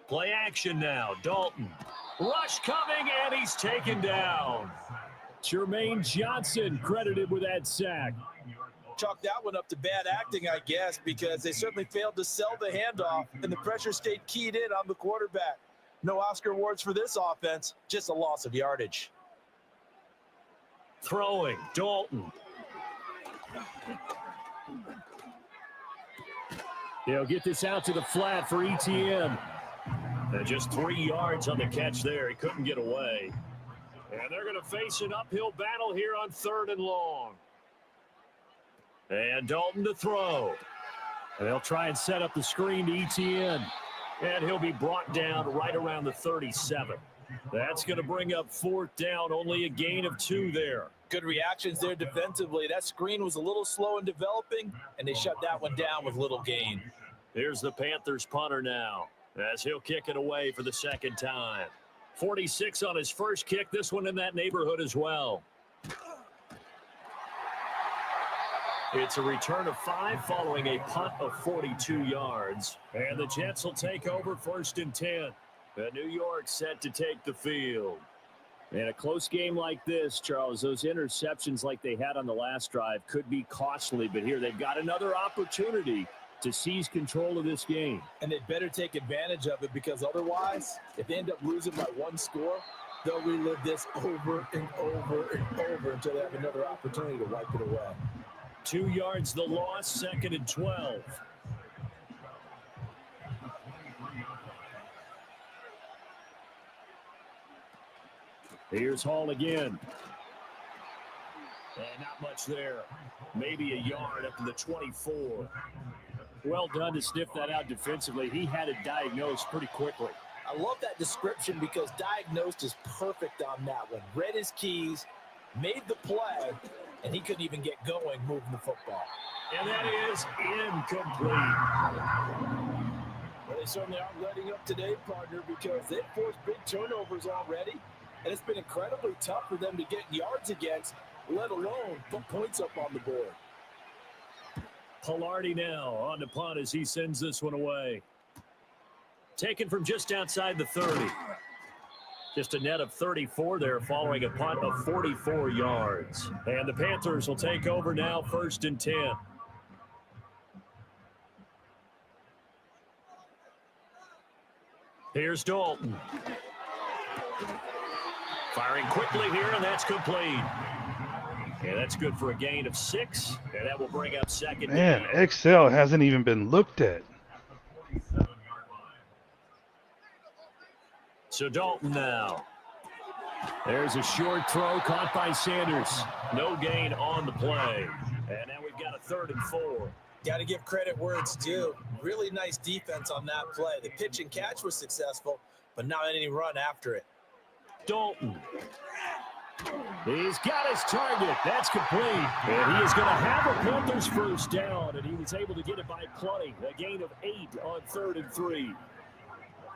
Play action now. Dalton. Rush coming, and he's taken down. Jermaine Johnson credited with that sack. Chalk that one up to bad acting, I guess, because they certainly failed to sell the handoff, and the pressure stayed keyed in on the quarterback. No Oscar awards for this offense, just a loss of yardage. Throwing, Dalton. They'll get this out to the flat for ETN. Just 3 yards on the catch there. He couldn't get away. And they're going to face an uphill battle here on 3rd and long. And Dalton to throw. And they'll try and set up the screen to ETN. And he'll be brought down right around the 37. That's going to bring up 4th down. Only a gain of 2 there. Good reactions there defensively. That screen was a little slow in developing, and they shut that one down with little gain. Here's the Panthers punter now, as he'll kick it away for the 2nd time. 46 on his first kick. This one in that neighborhood as well. It's a return of 5 following a punt of 42 yards. And the Jets will take over 1st and 10. New York set to take the field. In a close game like this, Charles, those interceptions like they had on the last drive could be costly, but here they've got another opportunity to seize control of this game. And they better take advantage of it, because otherwise, if they end up losing by one score, they'll relive this over and over and over until they have another opportunity to wipe it away. 2 yards the loss, 2nd and 12. Here's Hall again. And not much there. Maybe a yard up to the 24. Well done to sniff that out defensively. He had it diagnosed pretty quickly. I love that description, because diagnosed is perfect on that one. Read his keys, made the play, and he couldn't even get going moving the football. And that is incomplete. Well, they certainly aren't letting up today, partner, because they've forced big turnovers already, and it's been incredibly tough for them to get yards against, let alone put points up on the board. Pilardi now on the punt as he sends this one away. Taken from just outside the 30. Just a net of 34 there following a punt of 44 yards. And the Panthers will take over now, 1st and 10. Here's Dalton. Firing quickly here, and that's complete. Yeah, that's good for a gain of 6, and that will bring up 2nd Man, down. Excel hasn't even been looked at. So Dalton now. There's a short throw caught by Sanders. No gain on the play. And now we've got a 3rd and 4. Got to give credit where it's due. Really nice defense on that play. The pitch and catch was successful, but not any run after it. Dalton. He's got his target. That's complete. And he is going to have a Panthers 1st down, and he was able to get it by plenty. A gain of 8 on 3rd and 3.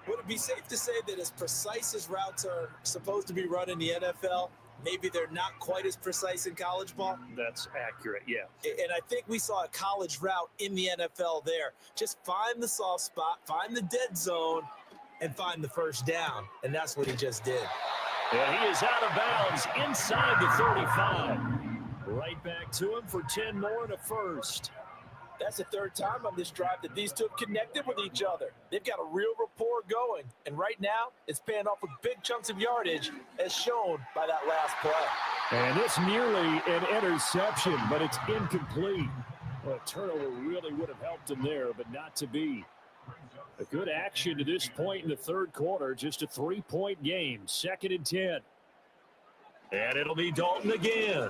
Would it be safe to say that as precise as routes are supposed to be run in the NFL, maybe they're not quite as precise in college ball? That's accurate, yeah. And I think we saw a college route in the NFL there. Just find the soft spot, find the dead zone, and find the 1st down. And that's what he just did. And he is out of bounds inside the 35. Right back to him for 10 more and a 1st. That's the 3rd time on this drive that these two have connected with each other. They've got a real rapport going. And right now, it's paying off with big chunks of yardage, as shown by that last play. And it's nearly an interception, but it's incomplete. Well, a turnover really would have helped him there, but not to be. A good action to this point in the 3rd quarter. Just a 3-point game. 2nd and 10. And it'll be Dalton again.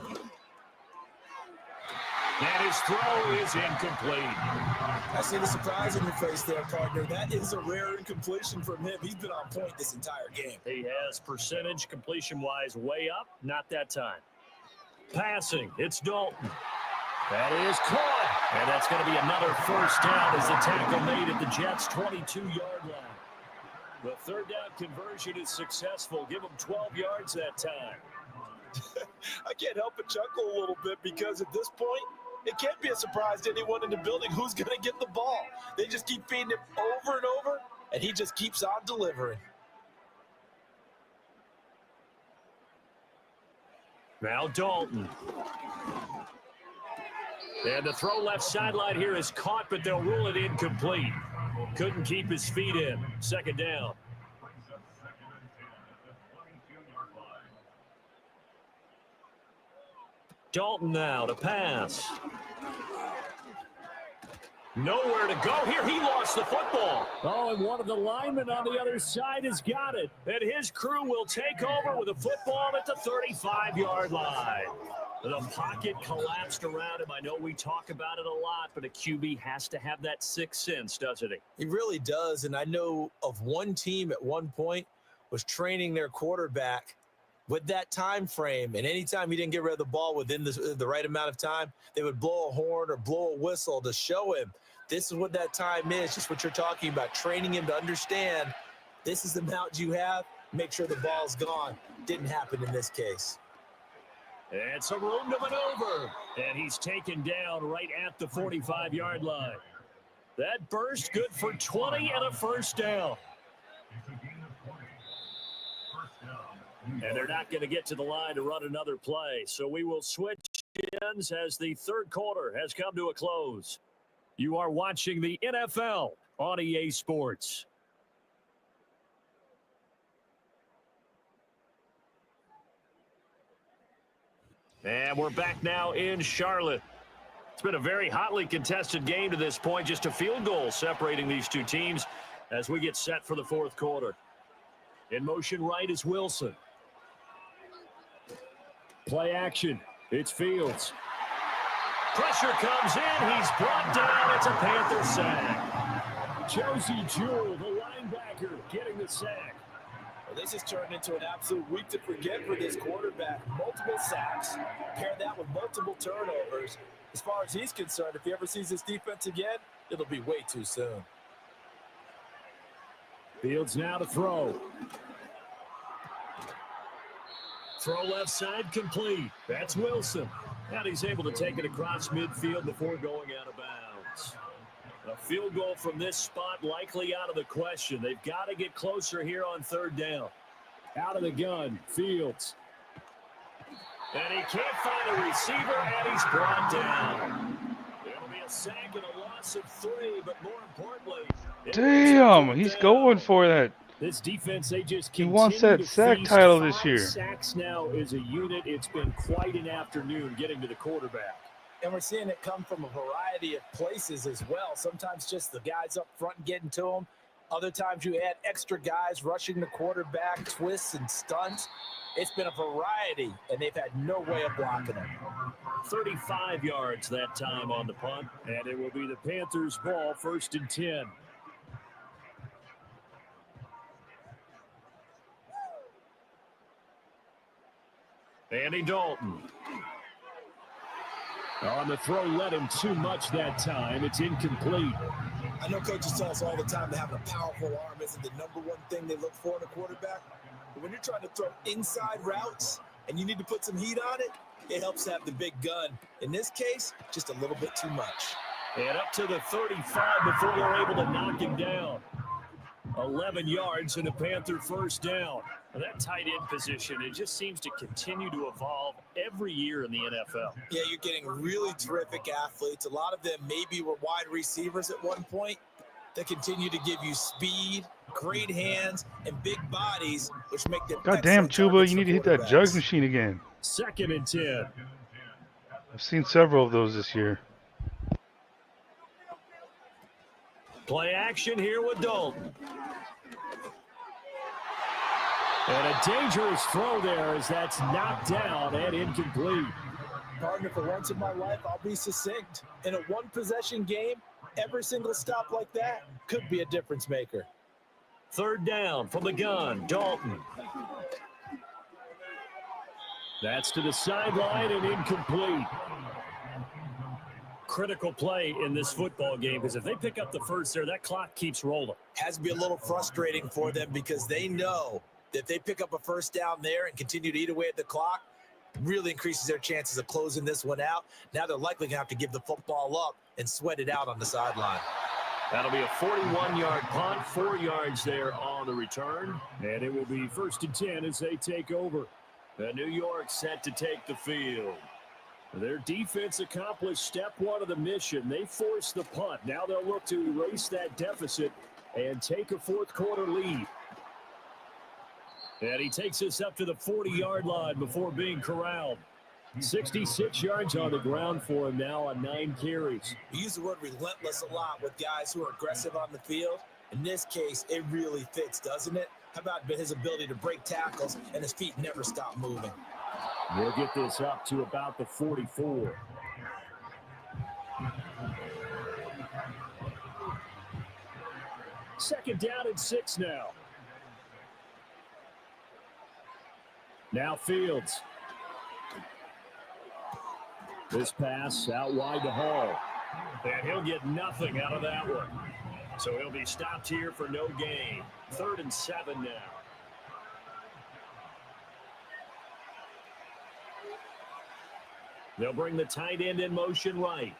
And his throw is incomplete. I see the surprise in your face there, partner. That is a rare incompletion from him. He's been on point this entire game. He has percentage completion-wise way up. Not that time. Passing. It's Dalton. That is caught. And that's going to be another 1st down as the tackle made at the Jets' 22-yard line. The 3rd down conversion is successful. Give them 12 yards that time. I can't help but chuckle a little bit, because at this point, it can't be a surprise to anyone in the building who's going to get the ball. They just keep feeding him over and over, and he just keeps on delivering. Now Dalton. And the throw left sideline here is caught, but they'll rule it incomplete. Couldn't keep his feet in. 2nd down. Dalton now to pass. Nowhere to go here. He lost the football. Oh, and one of the linemen on the other side has got it. And his crew will take over with a football at the 35-yard line. The pocket collapsed around him. I know we talk about it a lot, but a QB has to have that 6th sense, doesn't he? He really does, and I know of one team at one point was training their quarterback with that time frame, and anytime he didn't get rid of the ball within the right amount of time, they would blow a horn or blow a whistle to show him this is what that time is, just what you're talking about, training him to understand this is the amount you have, make sure the ball's gone. Didn't happen in this case. And some room to maneuver, and he's taken down right at the 45-yard line. That burst good for 20 and a 1st down. And they're not going to get to the line to run another play. So we will switch ends as the third quarter has come to a close. You are watching the NFL on EA Sports. And we're back now in Charlotte. It's been a very hotly contested game to this point. Just a field goal separating these two teams as we get set for the fourth quarter. In motion right is Wilson. Play action. It's Fields. Pressure comes in. He's brought down. It's a Panther sack. Josie Jewell, the linebacker, getting the sack. Well, this has turned into an absolute week to forget for this quarterback. Multiple sacks. Pair that with multiple turnovers. As far as he's concerned, if he ever sees this defense again, it'll be way too soon. Fields now to throw. Throw left side complete. That's Wilson. And he's able to take it across midfield before going out of bounds. A field goal from this spot likely out of the question. They've got to get closer here on third down. Out of the gun, Fields. And he can't find a receiver, and he's brought down. It'll be a sack and a loss of 3, but more importantly... Damn, he's going for that. This defense, they just He wants that sack title this year. 5 sacks now is a unit. It's been quite an afternoon getting to the quarterback. And we're seeing it come from a variety of places as well. Sometimes just the guys up front and getting to them. Other times you add extra guys rushing the quarterback, twists and stunts. It's been a variety, and they've had no way of blocking it. 35 yards that time on the punt, and it will be the Panthers' ball, 1st and 10. Andy Dalton. On the throw, led him too much that time. It's incomplete. I know coaches tell us all the time that having a powerful arm isn't the number one thing they look for in a quarterback. But when you're trying to throw inside routes and you need to put some heat on it, it helps to have the big gun. In this case, just a little bit too much. And up to the 35 before they're able to knock him down. 11 yards and a Panther first down. Now that tight end position, it just seems to continue to evolve every year in the NFL. Yeah, you're getting really terrific athletes. A lot of them maybe were wide receivers at one point. They continue to give you speed, great hands, and big bodies, which make them Goddamn, Chuba, you need to hit that jug machine again. 2nd and 10. I've seen several of those this year. Play action here with Dalton. And a dangerous throw there as that's knocked down and incomplete. Partner, for once in my life, I'll be succinct. In a one-possession game, every single stop like that could be a difference maker. 3rd down from the gun, Dalton. That's to the sideline and incomplete. Critical play in this football game because if they pick up the first there, that clock keeps rolling. Has to be a little frustrating for them because they know that if they pick up a first down there and continue to eat away at the clock, really increases their chances of closing this one out. Now they're likely going to have to give the football up and sweat it out on the sideline. That'll be a 41-yard punt, 4 yards there on the return. And it will be 1st and 10 as they take over. The New York set to take the field. Their defense accomplished step 1 of the mission. They forced the punt. Now they'll look to erase that deficit and take a fourth quarter lead. And he takes us up to the 40-yard line before being corralled. 66 yards on the ground for him now on 9 carries. We use the word relentless a lot with guys who are aggressive on the field. In this case, it really fits, doesn't it? How about his ability to break tackles and his feet never stop moving? We'll get this up to about the 44. Second down and 6 now. Now Fields. This pass out wide to Hall. And he'll get nothing out of that one. So he'll be stopped here for no gain. 3rd and 7 now. They'll bring the tight end in motion right.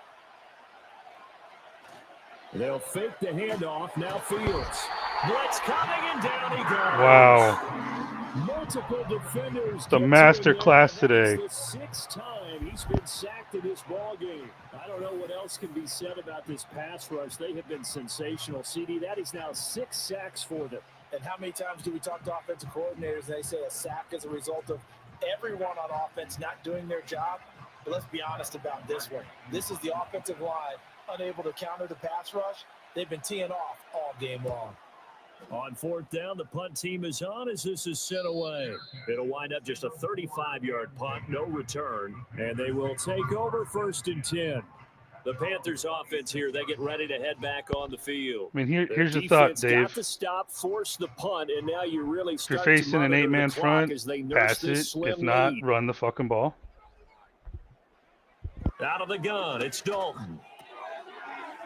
They'll fake the handoff. Now Fields. Blitz coming and down he goes. Wow. Multiple defenders. It's a master class today. The 6th time he's been sacked in this ball game. I don't know what else can be said about this pass rush. They have been sensational. CD, that is now 6 sacks for them. And how many times do we talk to offensive coordinators and they say a sack is a result of everyone on offense not doing their job? But let's be honest about this one. This is the offensive line unable to counter the pass rush. They've been teeing off all game long. On 4th down, the punt team is on as this is sent away. It'll wind up just a 35-yard punt, no return, and they will take over 1st and 10. The Panthers offense here, they get ready to head back on the field. I mean, here's the thought, Dave. Got to stop, force the punt, and now you really If you're start facing an 8-man front, pass it. If not, lead. run the fucking ball. Out of the gun, it's Dalton.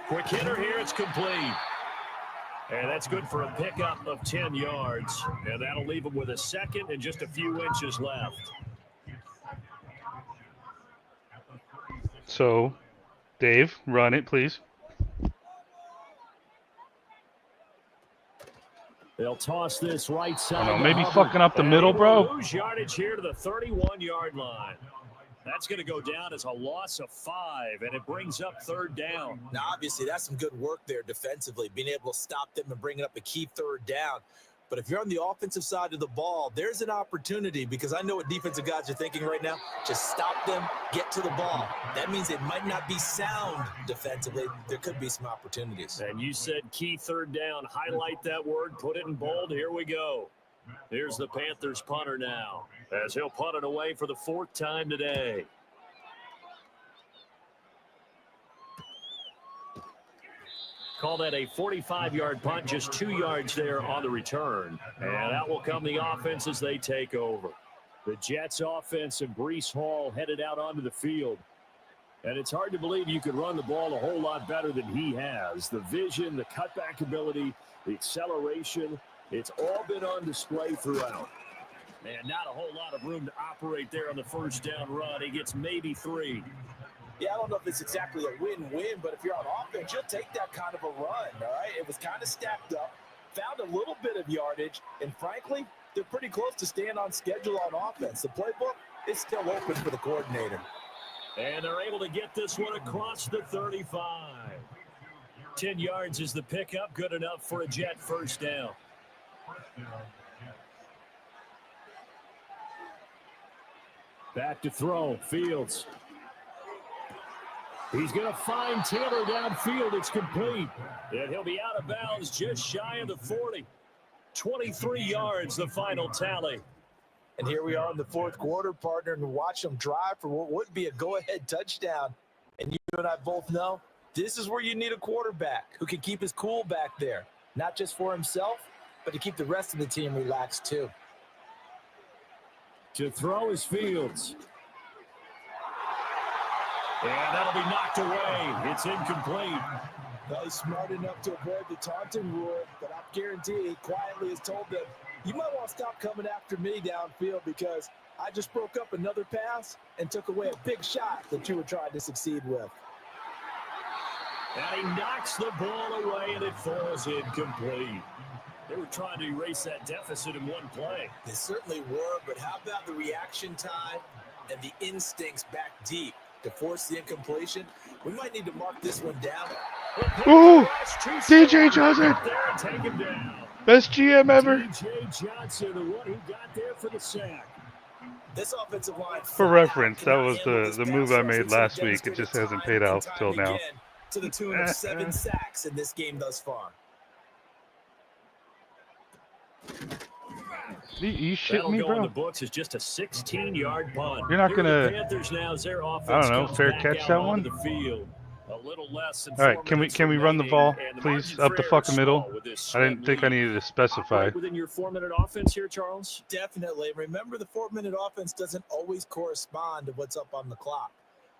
Quick hitter here, it's complete. And that's good for a pickup of 10 yards. And that'll leave him with a second and just a few inches left. So, Dave, run it, please. They'll toss this right side. I don't know, maybe fucking up the middle, bro. Lose yardage here to the 31-yard line. That's going to go down as a loss of 5, and it brings up 3rd down. Now, obviously, that's some good work there defensively, being able to stop them and bringing up a key 3rd down. But if you're on the offensive side of the ball, there's an opportunity, because I know what defensive guys are thinking right now. Just stop them, get to the ball. That means it might not be sound defensively. There could be some opportunities. And you said key 3rd down. Highlight that word, put it in bold. Here we go. Here's the Panthers punter now, as he'll punt it away for the 4th time today. Call that a 45-yard punt, just 2 yards there on the return. And that will come the offense as they take over. The Jets offense and Breece Hall headed out onto the field. And it's hard to believe you could run the ball a whole lot better than he has. The vision, the cutback ability, the acceleration, it's all been on display throughout. And not a whole lot of room to operate there on the 1st down run. He gets maybe 3. Yeah, I don't know if it's exactly a win-win, but if you're on offense, you'll take that kind of a run, all right? It was kind of stacked up, found a little bit of yardage, and frankly, they're pretty close to staying on schedule on offense. The playbook is still open for the coordinator. And they're able to get this one across the 35. 10 yards is the pickup, good enough for a Jet 1st down. Back to throw, Fields. He's going to find Taylor downfield. It's complete. And he'll be out of bounds just shy of the 40. 23 yards, the final tally. And here we are in the 4th quarter, partner, and watch them drive for what would be a go-ahead touchdown. And you and I both know this is where you need a quarterback who can keep his cool back there, not just for himself, but to keep the rest of the team relaxed too. To throw is Fields. And that'll be knocked away. It's incomplete. Well, he's smart enough to avoid the taunting rule, but I guarantee he quietly has told them, you might want to stop coming after me downfield because I just broke up another pass and took away a big shot that you were trying to succeed with. And he knocks the ball away, and it falls incomplete. They were trying to erase that deficit in one play. They certainly were, but how about the reaction time and the instincts back deep to force the incompletion? We might need to mark this one down. Ooh, DJ Johnson. Take him down. Best GM ever. DJ Johnson, the one who got there for the sack. This offensive line. For reference, that was the move I made last week. It just hasn't paid off till now. To the tune of 7 sacks in this game thus far. You shitting That'll me, go in the bro? books as just a 16-yard punt. You're not gonna, Panthers now as their offense I don't know, comes fair back catch out that onto one? the field. A little less than All right, 4 can minutes we run the ball, remaining, and the please, margin up for the error fucking is middle? small with this I didn't think I lead. needed to specify. Operate within your 4-minute offense here, Charles? Definitely. Remember, the 4-minute offense doesn't always correspond to what's up on the clock.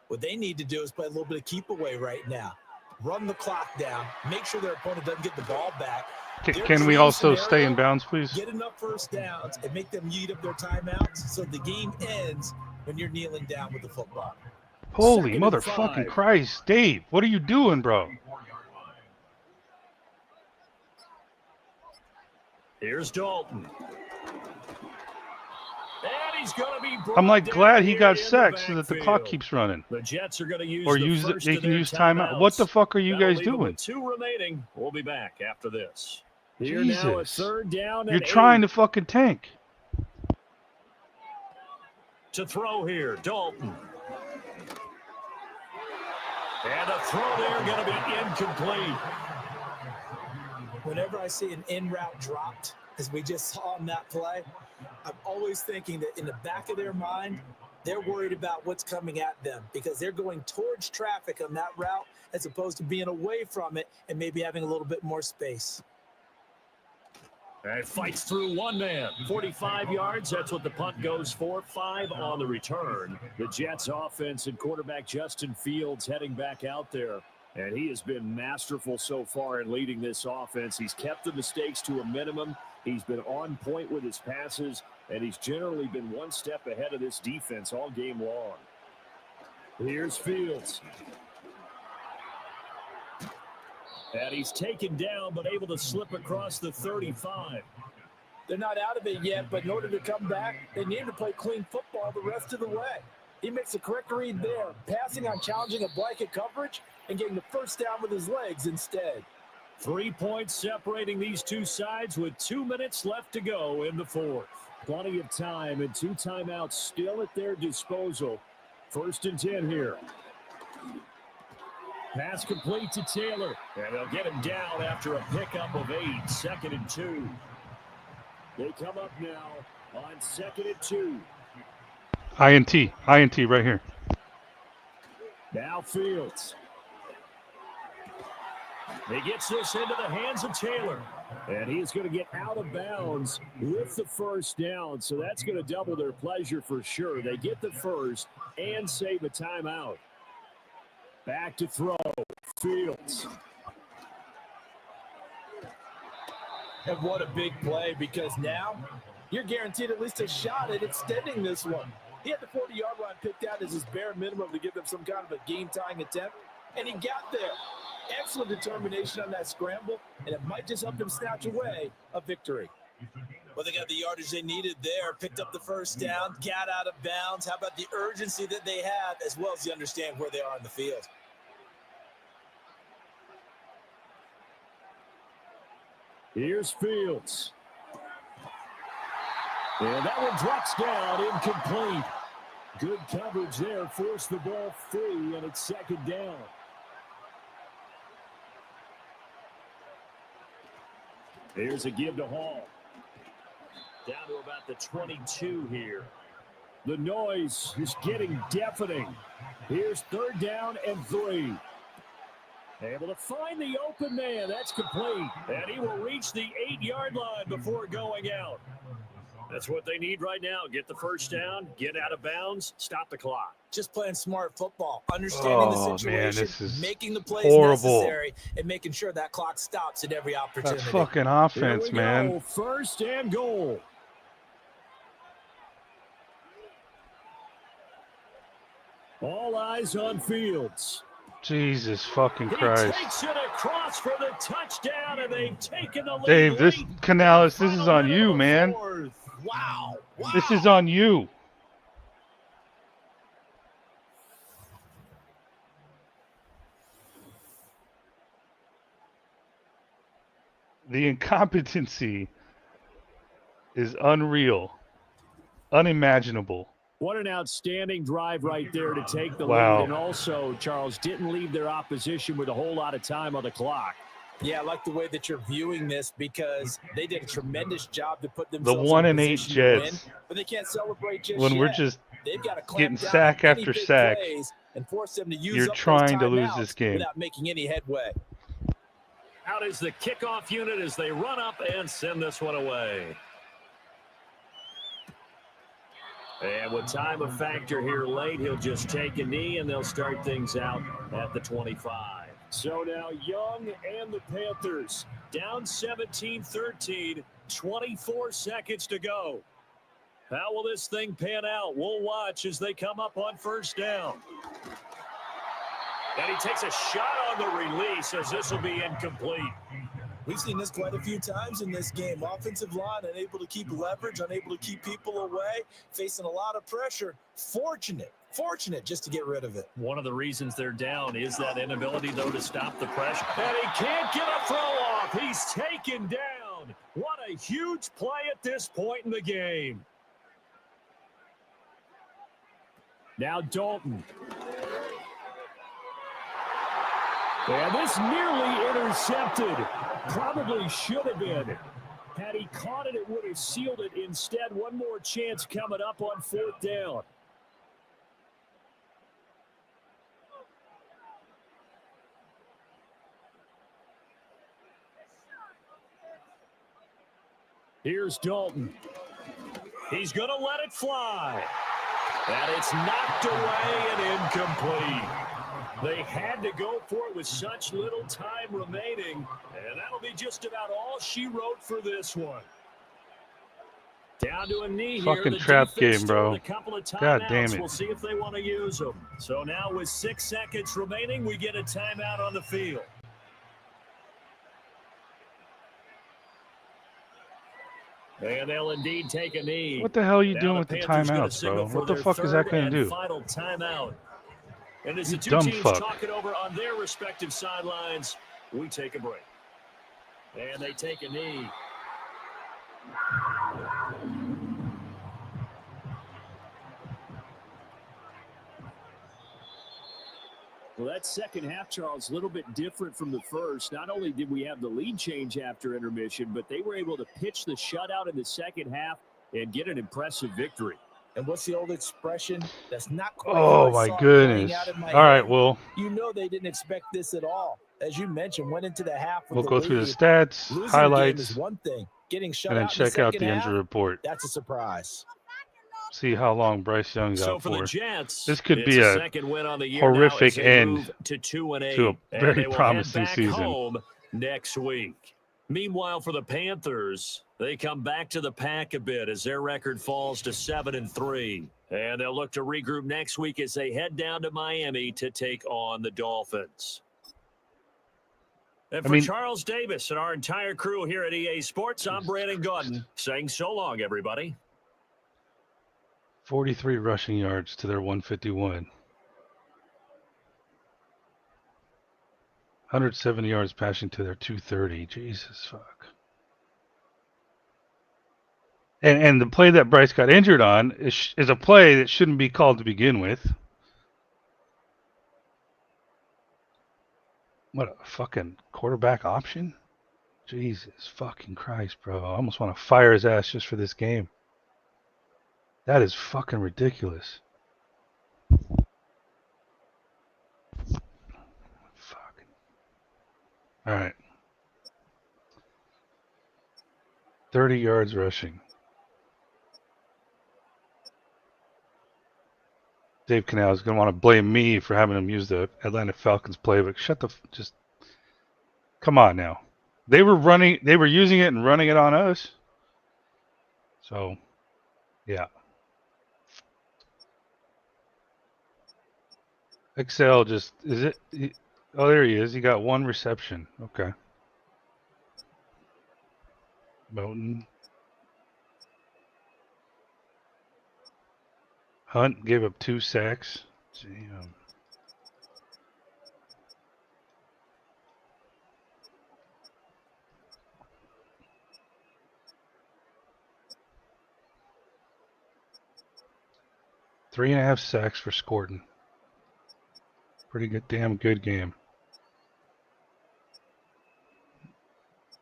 What they need to do is play a little bit of keep away right now. Run the clock down. Make sure their opponent doesn't get the ball back. Can we also stay in bounds, please? Get enough 1st downs and make them eat up their timeouts so the game ends when you're kneeling down with the football. Holy 2nd and motherfucking 5. Christ, Dave, what are you doing, bro? Here's Dalton. he's going to be brought I'm like down glad he here got in the sacked so that the clock backfield. keeps running. The Jets are going to use Or the use it, first they of can their use timeout. What the timeouts. fuck are you That'll guys leave them doing? with 2 remaining. We'll be back after this. Here Jesus. now, a third down You're and trying 8 to fucking tank. to throw here. Dalton. And the throw there going to be incomplete. Whenever I see an in route dropped, as we just saw in that play, I'm always thinking that in the back of their mind, they're worried about what's coming at them because they're going towards traffic on that route as opposed to being away from it and maybe having a little bit more space. And fights through one man. 45 yards, that's what the punt goes for. 5 on the return. The Jets offense and quarterback Justin Fields heading back out there. And he has been masterful so far in leading this offense. He's kept the mistakes to a minimum. He's been on point with his passes, and he's generally been one step ahead of this defense all game long. Here's Fields. And he's taken down, but able to slip across the 35. They're not out of it yet, but in order to come back, they need to play clean football the rest of the way. He makes a correct read there, passing on challenging a blanket coverage and getting the first down with his legs instead. 3 points separating these two sides with 2 minutes left to go in the fourth. Plenty of time and 2 timeouts still at their disposal. 1st and 10 here. Pass complete to Taylor. And they'll get him down after a pickup of 8. 2nd and 2. They come up now on 2nd and 2. INT right here. Now Fields. He gets this into the hands of Taylor. And he's going to get out of bounds with the first down. So that's going to double their pleasure for sure. They get the first and save a timeout. Back to throw. Fields. And what a big play, because now you're guaranteed at least a shot at extending this one. He had the 40-yard line picked out as his bare minimum to give them some kind of a game-tying attempt, and he got there. Excellent determination on that scramble, and it might just help him snatch away a victory. Well, they got the yardage they needed there, picked up the first down, got out of bounds. How about the urgency that they have, as well as you understand where they are on the field? Here's Fields. And that one drops down, incomplete. Good coverage there, forced the ball free, and it's 2nd down. Here's a give to Hall. Down to about the 22 here. The noise is getting deafening. Here's 3rd down and 3. Able to find the open man. That's complete. And he will reach the 8-yard line before going out. That's what they need right now. Get the first down, get out of bounds, stop the clock. Just playing smart football, understanding the situation, man, this is making the plays horrible. necessary, and making sure that clock stops at every opportunity. That fucking offense, Here we man. go. 1st and goal. All eyes on Fields. Jesus fucking He Christ. takes it across for the touchdown, and they've taken the lead. Dave, this late. Canales, this is Final on minute you, of man. 4th. Wow. This is on you. The incompetency is unreal, unimaginable. What an outstanding drive right there to take the Wow. lead. And also, Charles, didn't leave their opposition with a whole lot of time on the clock. Yeah, I like the way that you're viewing this because they did a tremendous job to put The themselves 1 in and 8 position to win, Jets, but they can't celebrate just when yet. we're just They've got to clamp getting down sack on any after big sack, plays and force them to use you're up those trying to lose timeouts this game. without making any headway. Out is the kickoff unit as they run up and send this one away. And with time a factor here late, he'll just take a knee, and they'll start things out at the 25. So now Young and the Panthers down 17-13, 24 seconds to go. How will this thing pan out? We'll watch as they come up on 1st down. And he takes a shot on the release as this will be incomplete. We've seen this quite a few times in this game. Offensive line unable to keep leverage, unable to keep people away, facing a lot of pressure. Fortunate just to get rid of it. One of the reasons they're down is that inability, though, to stop the pressure. And he can't get a throw off. He's taken down. What a huge play at this point in the game. Now Dalton. And this nearly intercepted. Probably should have been. Had he caught it, it would have sealed it. Instead, one more chance coming up on 4th down. Here's Dalton. He's going to let it fly. And it's knocked away and incomplete. They had to go for it with such little time remaining, and that'll be just about all she wrote for this one. Down to a knee here. Fucking trap game, bro. God damn it. We'll see if they want to use them. So now with 6 seconds remaining, we get a timeout on the field. And they'll indeed take a knee. What the hell are you Now doing with the timeouts, bro? What the fuck is that going to do? Final timeout. And as You the two dumb teams fuck. talk it over on their respective sidelines, we take a break. And they take a knee. Well, that second half, Charles, a little bit different from the first. Not only did we have the lead change after intermission, but they were able to pitch the shutout in the second half and get an impressive victory. And what's the old expression? That's not quite Oh, how I my saw it goodness. playing out in my All right, head. well, You know they didn't expect this at all. As you mentioned, went into the half with we'll the go through the lead. stats, Losing the game is highlights, one thing. Getting shut and then out in the check out second the half, injury report. that's a surprise. See how long Bryce Young's So out for the for. Jets, This could it's be a second win on the year horrific now as they end move to 2-8, to a and very they will promising head back season. home next week. Meanwhile, for the Panthers, they come back to the pack a bit as their record falls to 7-3, and they'll look to regroup next week as they head down to Miami to take on the Dolphins. And for Charles Davis and our entire crew here at EA Sports, I'm Brandon Gordon saying so long, everybody. 43 rushing yards to their 151. 170 yards passing to their 230. Jesus fuck. And the play that Bryce got injured on is a play that shouldn't be called to begin with. What a fucking quarterback option. Jesus fucking Christ, bro. I almost want to fire his ass just for this game. That is fucking ridiculous. Fucking. All right. 30 yards rushing. Dave Canal is going to want to blame me for having him use the Atlanta Falcons playbook. Just come on now. They were using it and running it on us. So, yeah. Excel just, oh, there he is. He got one reception. Okay. Moten. Hunt gave up 2 sacks. Damn. Three and a half sacks for Scorton. Pretty good, damn good game.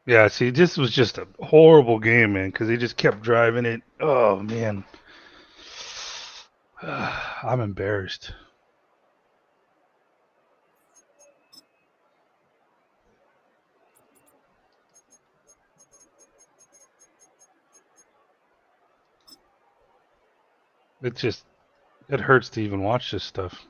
Yeah, see, this was just a horrible game, man, because he just kept driving it. Oh, man. I'm embarrassed. It hurts to even watch this stuff.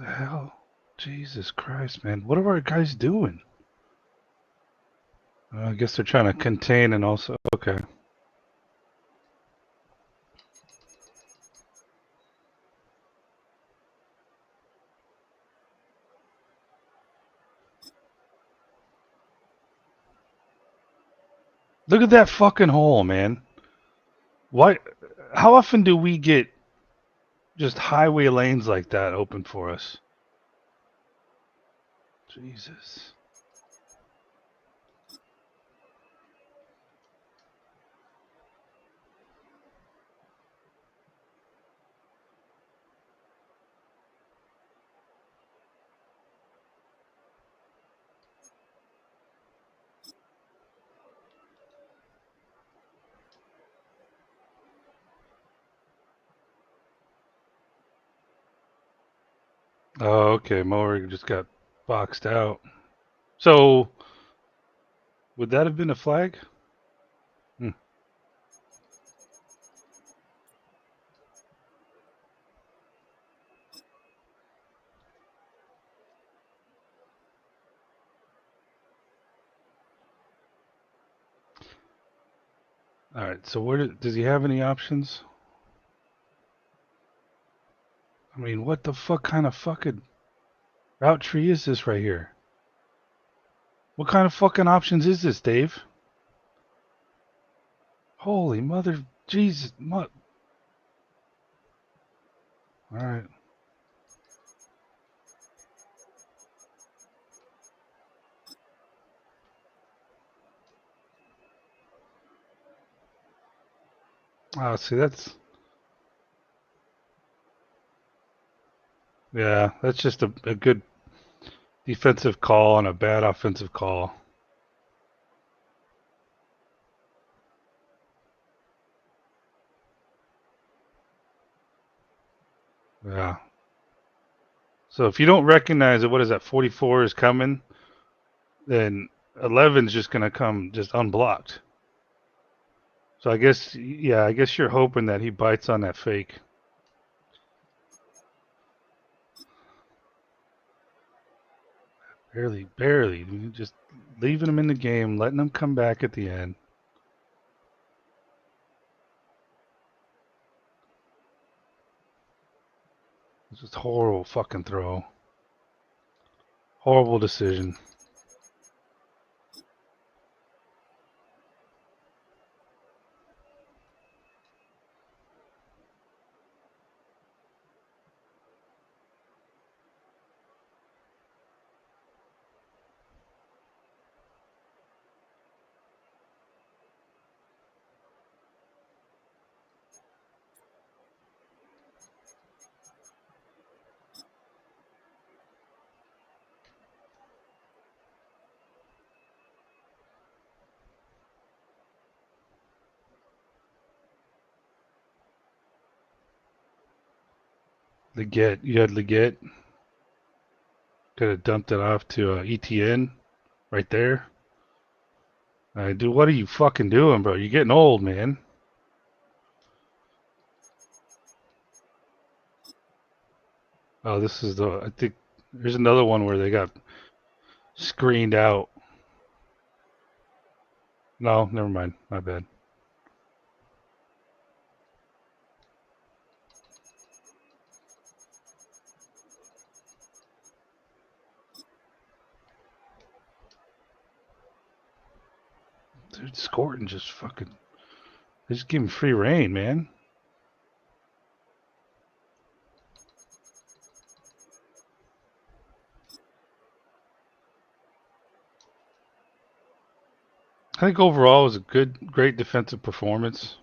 The hell? Jesus Christ, man. What are our guys doing? I guess they're trying to contain and also... Okay. Look at that fucking hole, man. Why? How often do we get just highway lanes like that open for us? Jesus. Oh, okay. Mower just got boxed out. So, would that have been a flag? Hmm. All right. So, does he have any options? I mean, what the fuck kind of fucking route tree is this right here? What kind of fucking options is this, Dave? Holy mother, Jesus, all right. Oh, see, that's just a good defensive call and a bad offensive call. Yeah. So if you don't recognize that, what is that, 44 is coming, then 11 is just going to come just unblocked. So I guess, yeah, I guess you're hoping that he bites on that fake. Barely. Just leaving him in the game, letting him come back at the end. It's just horrible fucking throw. Horrible decision. Leggett, you had Leggett. Could have dumped it off to ETN right there. Dude, what are you fucking doing, bro? You're getting old, man. Oh, this is I think there's another one where they got screened out. No, never mind. My bad. Dude, Scorton just fucking. They just give him free reign, man. I think overall it was a great defensive performance.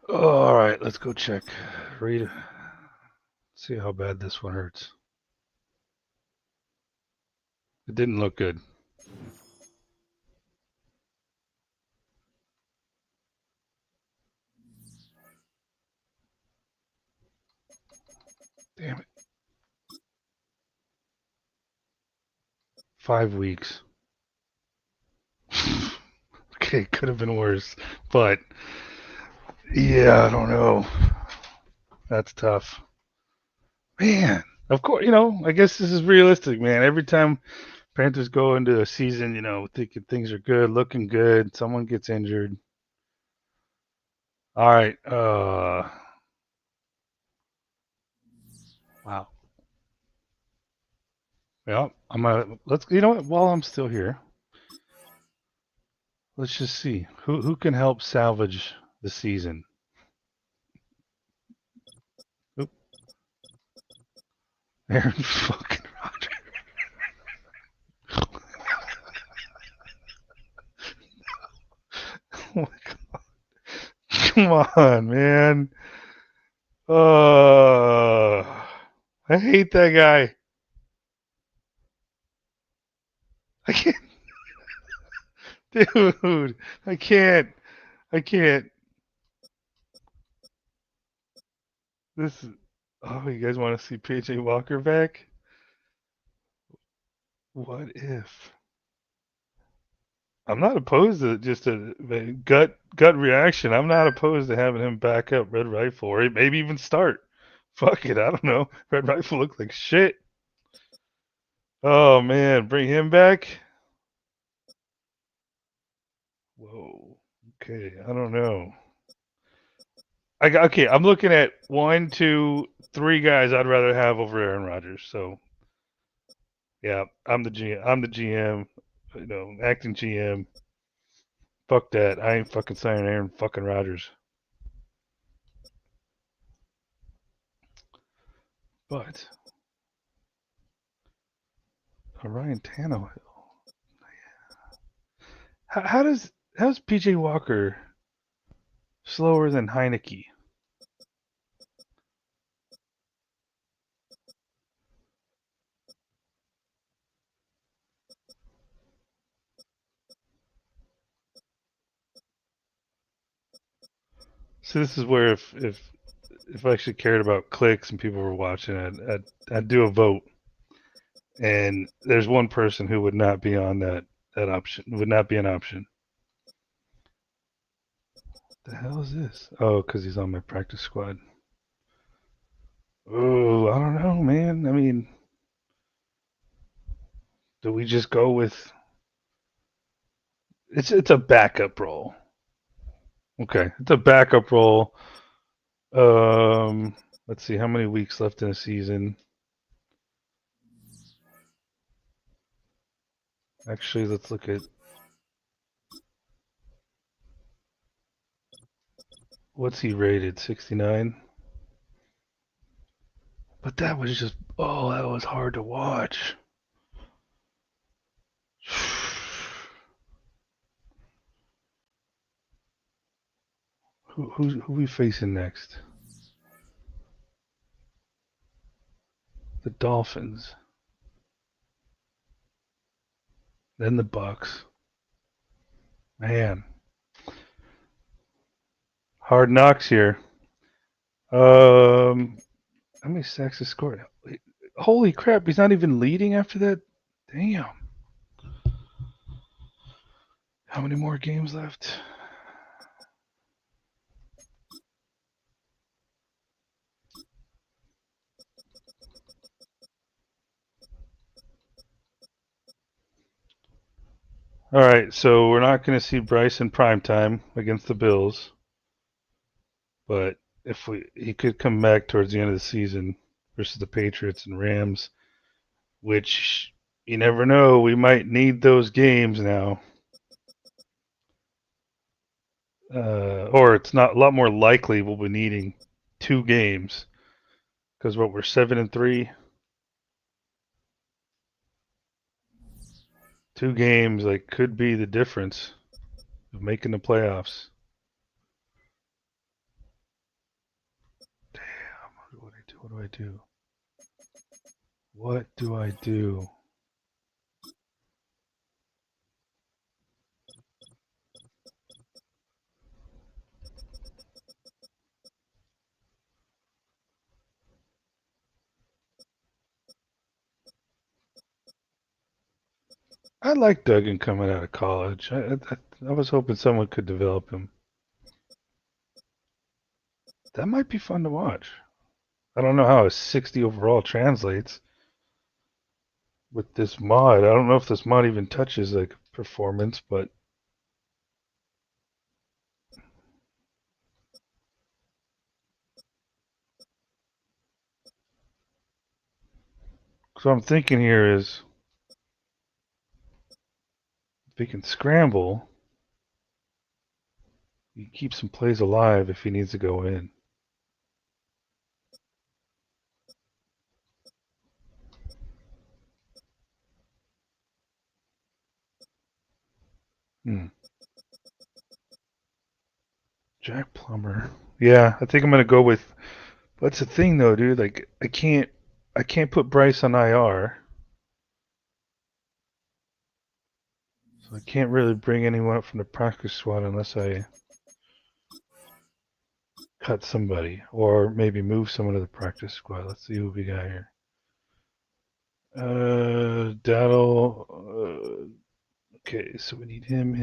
Oh, all right, let's go check. Read. See how bad this one hurts. It didn't look good. Damn it. 5 weeks. Okay, could have been worse, but yeah, I don't know. That's tough. Man, of course, I guess this is realistic, man. Every time Panthers go into a season, thinking things are good, looking good, someone gets injured. All right. Wow. Well, let's. You know what? While I'm still here, let's just see who can help salvage the season. Oop, Aaron fucking Rodgers. Oh my God. Come on, man. Uh, I hate that guy. I can't, dude. I can't. I can't. This is. Oh, you guys want to see PJ Walker back? What if? I'm not opposed to just a gut reaction. I'm not opposed to having him back up Red Rifle or maybe even start. Fuck it, I don't know. Red Rifle looked like shit. Oh man, bring him back. Whoa. Okay, I don't know. Okay. I'm looking at 1, 2, 3 guys I'd rather have over Aaron Rodgers. So yeah, I'm the GM. I'm the GM. Acting GM. Fuck that. I ain't fucking signing Aaron fucking Rodgers. But Ryan Tannehill. How's PJ Walker slower than Heineke? So this is where if I actually cared about clicks and people were watching, I'd do a vote, and there's one person who would not be on that option. Would not be an option. The hell is this? Oh, because he's on my practice squad. Oh, I don't know, man. I mean, do we just go with? It's a backup role. Okay, it's a backup role. Let's see how many weeks left in a season. Actually, let's look at what's he rated? 69. But that was just that was hard to watch. Who we facing next? The Dolphins. Then the Bucks. Man, hard knocks here. How many sacks he scored? Holy crap! He's not even leading after that. Damn. How many more games left? All right, so we're not going to see Bryce in prime time against the Bills, but if he could come back towards the end of the season versus the Patriots and Rams, which you never know, we might need those games now. Or it's not a lot more likely we'll be needing 2 games because we're 7-3. 2 games could be the difference of making the playoffs. Damn, what do I do? What do I do? What do I do? I like Duggan coming out of college. I was hoping someone could develop him. That might be fun to watch. I don't know how a 60 overall translates with this mod. I don't know if this mod even touches like performance, but so I'm thinking here is if he can scramble, he keeps some plays alive if he needs to go in. Hmm. Jack Plummer. Yeah, I think I'm gonna go with. That's the thing though, dude. Like I can't put Bryce on IR, so I can't really bring anyone up from the practice squad unless I cut somebody or maybe move someone to the practice squad. Let's see who we got here. Daddle. Okay, so we need him,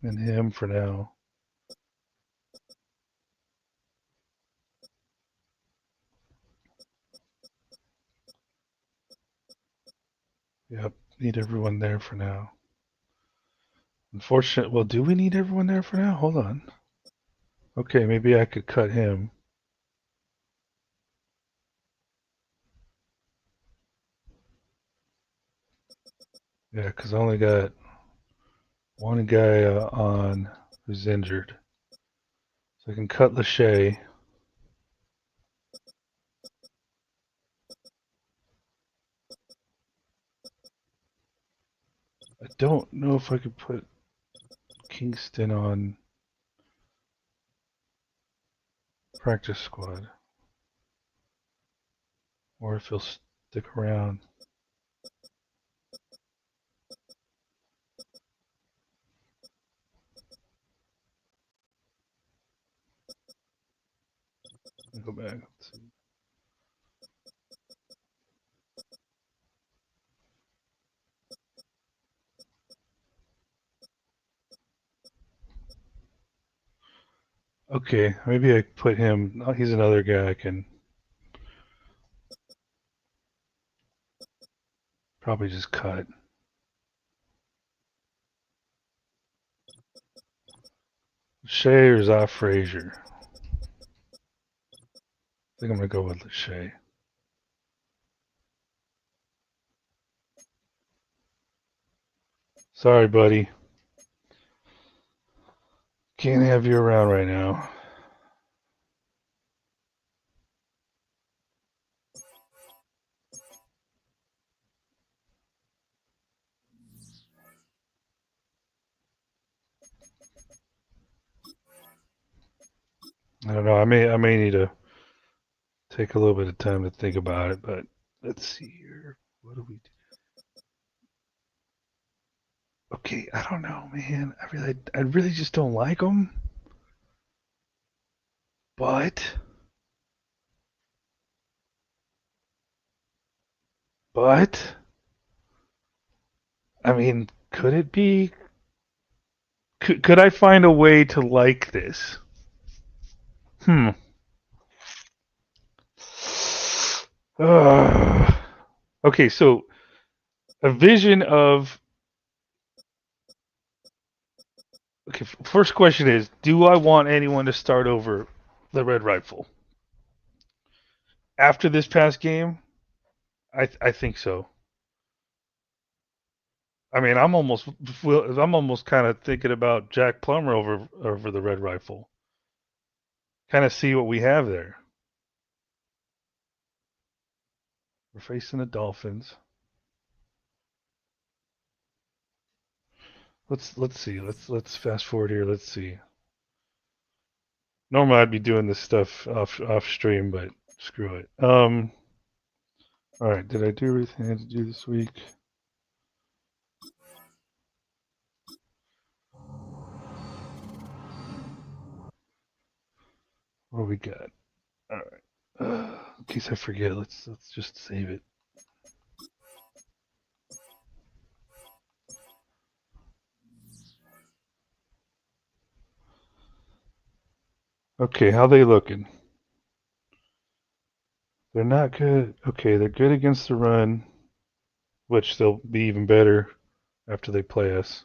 and him for now. Yep, need everyone there for now. Unfortunate. Well, do we need everyone there for now? Hold on. Okay, maybe I could cut him. Yeah, because I only got one guy on who's injured. So I can cut Lachey. I don't know if I could put Kingston on practice squad or if he'll stick around. Go back. Let's see. Okay, maybe I put him. Oh, he's another guy I can probably just cut. Shea or Zoff Frazier? I think I'm gonna go with Lachey. Sorry, buddy. Can't have you around right now. I don't know. I may need to take a little bit of time to think about it, but let's see here. What do we do? Okay, I don't know, man. I really just don't like them. But, but, I mean, could it be? Could I find a way to like this? Hmm. Okay, so a vision of. Okay, first question is: do I want anyone to start over the Red Rifle after this past game? I think so. I mean, I'm almost kind of thinking about Jack Plummer over the Red Rifle. Kind of see what we have there. We're facing the Dolphins. Let's see. Let's fast forward here. Let's see. Normally I'd be doing this stuff off stream, but screw it. All right. Did I do everything I had to do this week? What do we got? All right. In case I forget, let's just save it. Okay, how they looking? They're not good. Okay, they're good against the run, which they'll be even better after they play us.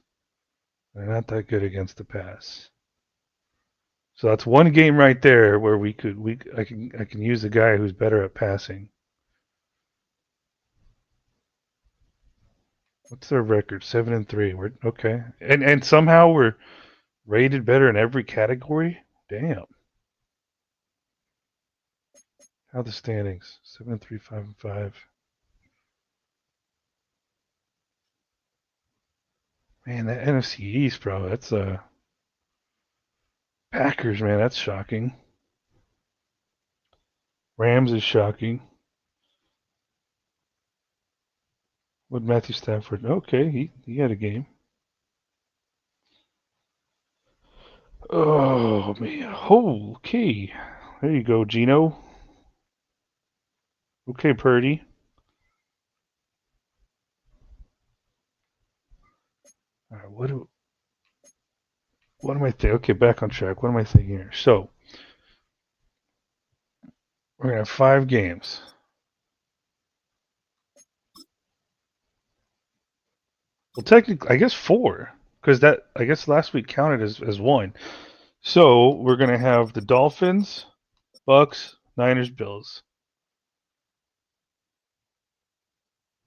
They're not that good against the pass. So that's one game right there where I can use a guy who's better at passing. What's their record? 7-3. We're okay. And somehow we're rated better in every category? Damn. How are the standings? 7-3, 5-5. Man, that NFC East, bro. That's Packers, man. That's shocking. Rams is shocking. What Matthew Stafford? Okay, he had a game. Oh man. Oh, okay. There you go, Gino. Okay, Purdy. All right, what am I thinking? Okay, back on track. What am I thinking here? So we're gonna have 5 games. Well, technically, I guess 4, because that I guess last week counted as 1. So we're gonna have the Dolphins, Bucks, Niners, Bills,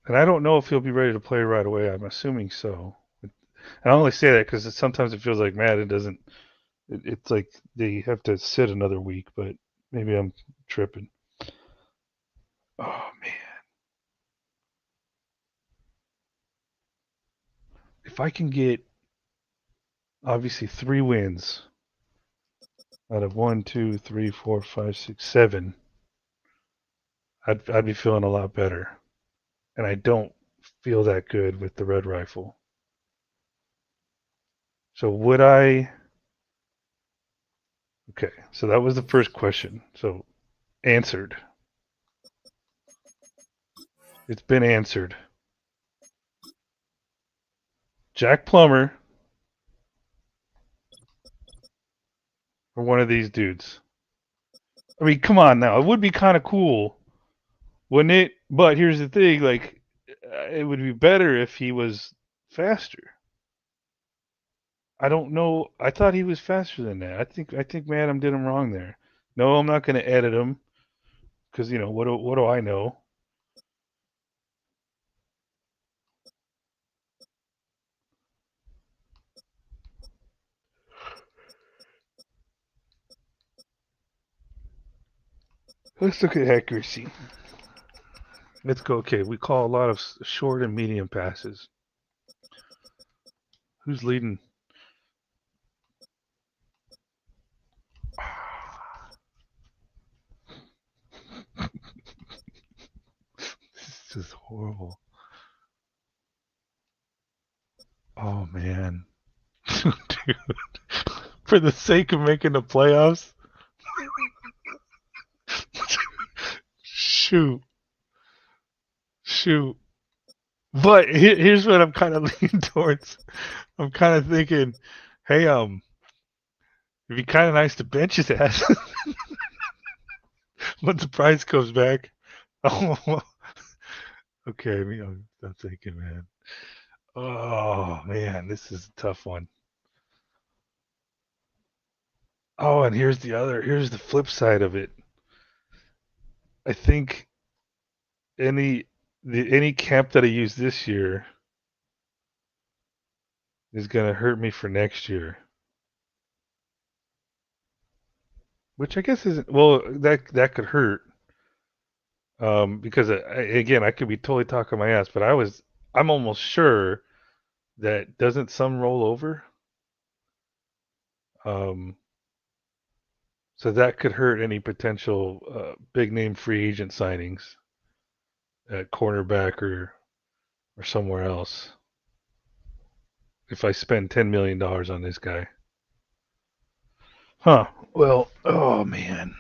and I don't know if he'll be ready to play right away. I'm assuming so. And I only say that because sometimes it feels like Madden doesn't. It's like they have to sit another week, but maybe I'm tripping. Oh man, if I can get obviously 3 wins out of 1, 2, 3, 4, 5, 6, 7, I'd be feeling a lot better. And I don't feel that good with the red rifle. So would I? Okay, so that was the first question. So answered. It's been answered. Jack Plummer or one of these dudes. I mean, come on now. It would be kind of cool, wouldn't it? But here's the thing: like, it would be better if he was faster. I don't know. I thought he was faster than that. I think Madam did him wrong there. No, I'm not going to edit him because what do I know? Let's look at accuracy. Let's go. Okay, we call a lot of short and medium passes. Who's leading? This is horrible. Oh man, dude! For the sake of making the playoffs, shoot, shoot. But here's what I'm kind of leaning towards. I'm kind of thinking, hey, it'd be kind of nice to bench his ass when the price comes back. Oh, okay. I'm thinking, man. Oh man, this is a tough one. Oh, and here's the flip side of it. I think any any camp that I use this year is gonna hurt me for next year. Which I guess isn't well. That could hurt. Because again, I could be totally talking my ass, but I'm almost sure that doesn't some roll over. Um, so that could hurt any potential big name free agent signings at cornerback or somewhere else. If I spend $10 million on this guy, huh? Well, oh man,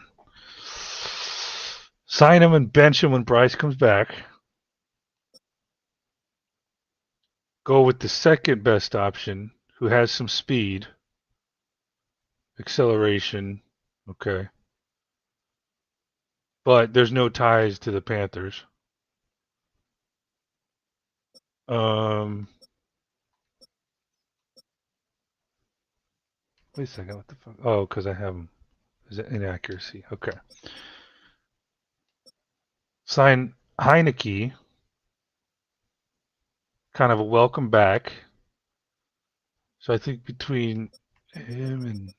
sign him and bench him when Bryce comes back. Go with the second best option, who has some speed, acceleration. Okay. but there's no ties to the Panthers. Wait a second, what the fuck? Oh, because I have them. Is it inaccuracy? Okay. Sign Heineke, kind of a welcome back. So I think between him and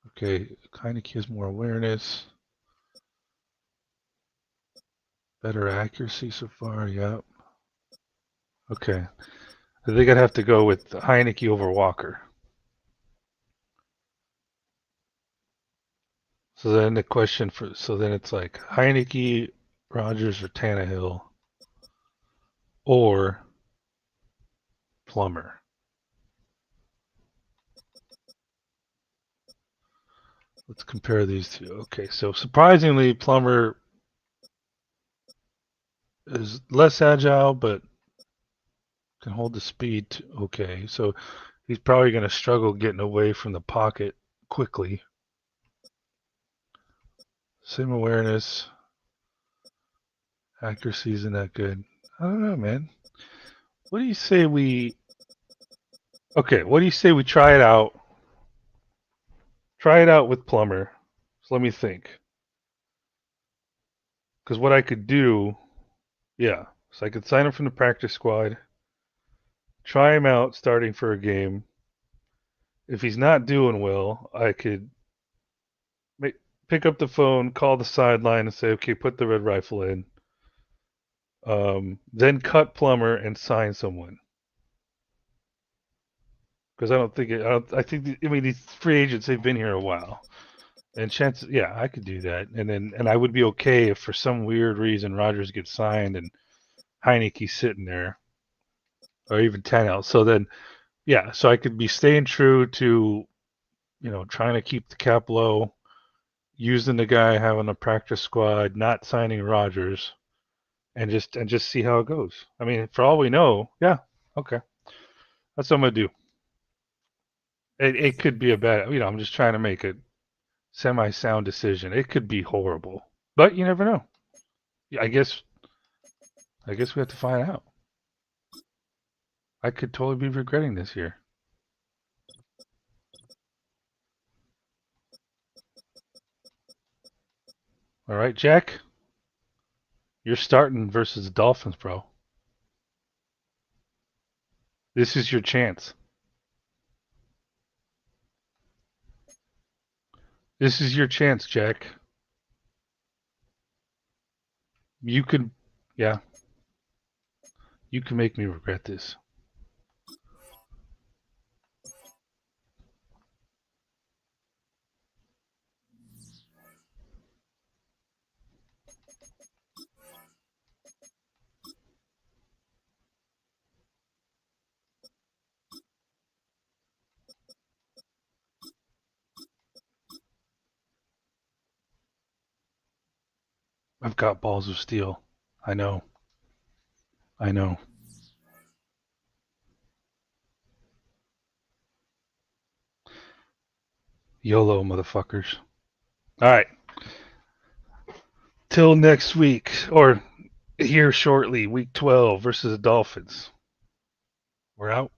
okay, Heineke has more awareness, better accuracy so far. Yep. Okay. I think I'd have to go with Heineke over Walker. So then the question so then it's like Heineke, Rodgers, or Tannehill, or Plummer. Let's compare these two. Okay, so surprisingly, Plummer is less agile, but can hold the speed. Okay, so he's probably going to struggle getting away from the pocket quickly. Same awareness. Accuracy isn't that good. I don't know, man. What do you say we... Okay, what do you say we try it out? Try it out with Plummer. So let me think. Because what I could do... Yeah, so I could sign him from the practice squad. Try him out starting for a game. If he's not doing well, I could pick up the phone, call the sideline, and say, okay, put the red rifle in. Then cut Plummer and sign someone. Because I think, I mean, these free agents, they've been here a while. And chances, yeah, I could do that. And I would be okay if for some weird reason Rodgers gets signed and Heineke's sitting there. Or even Tannehill. So then, yeah, so I could be staying true to, trying to keep the cap low, using the guy having a practice squad, not signing Rodgers, and just see how it goes. I mean, for all we know, yeah, okay, that's what I'm gonna do. It could be a bad, I'm just trying to make a semi-sound decision. It could be horrible, but you never know. I guess we have to find out. I could totally be regretting this year. All right, Jack, you're starting versus the Dolphins, bro. This is your chance. This is your chance, Jack. You could, yeah, you can make me regret this. I've got balls of steel. I know. I know. YOLO, motherfuckers. All right. Till next week, or here shortly, week 12 versus the Dolphins. We're out.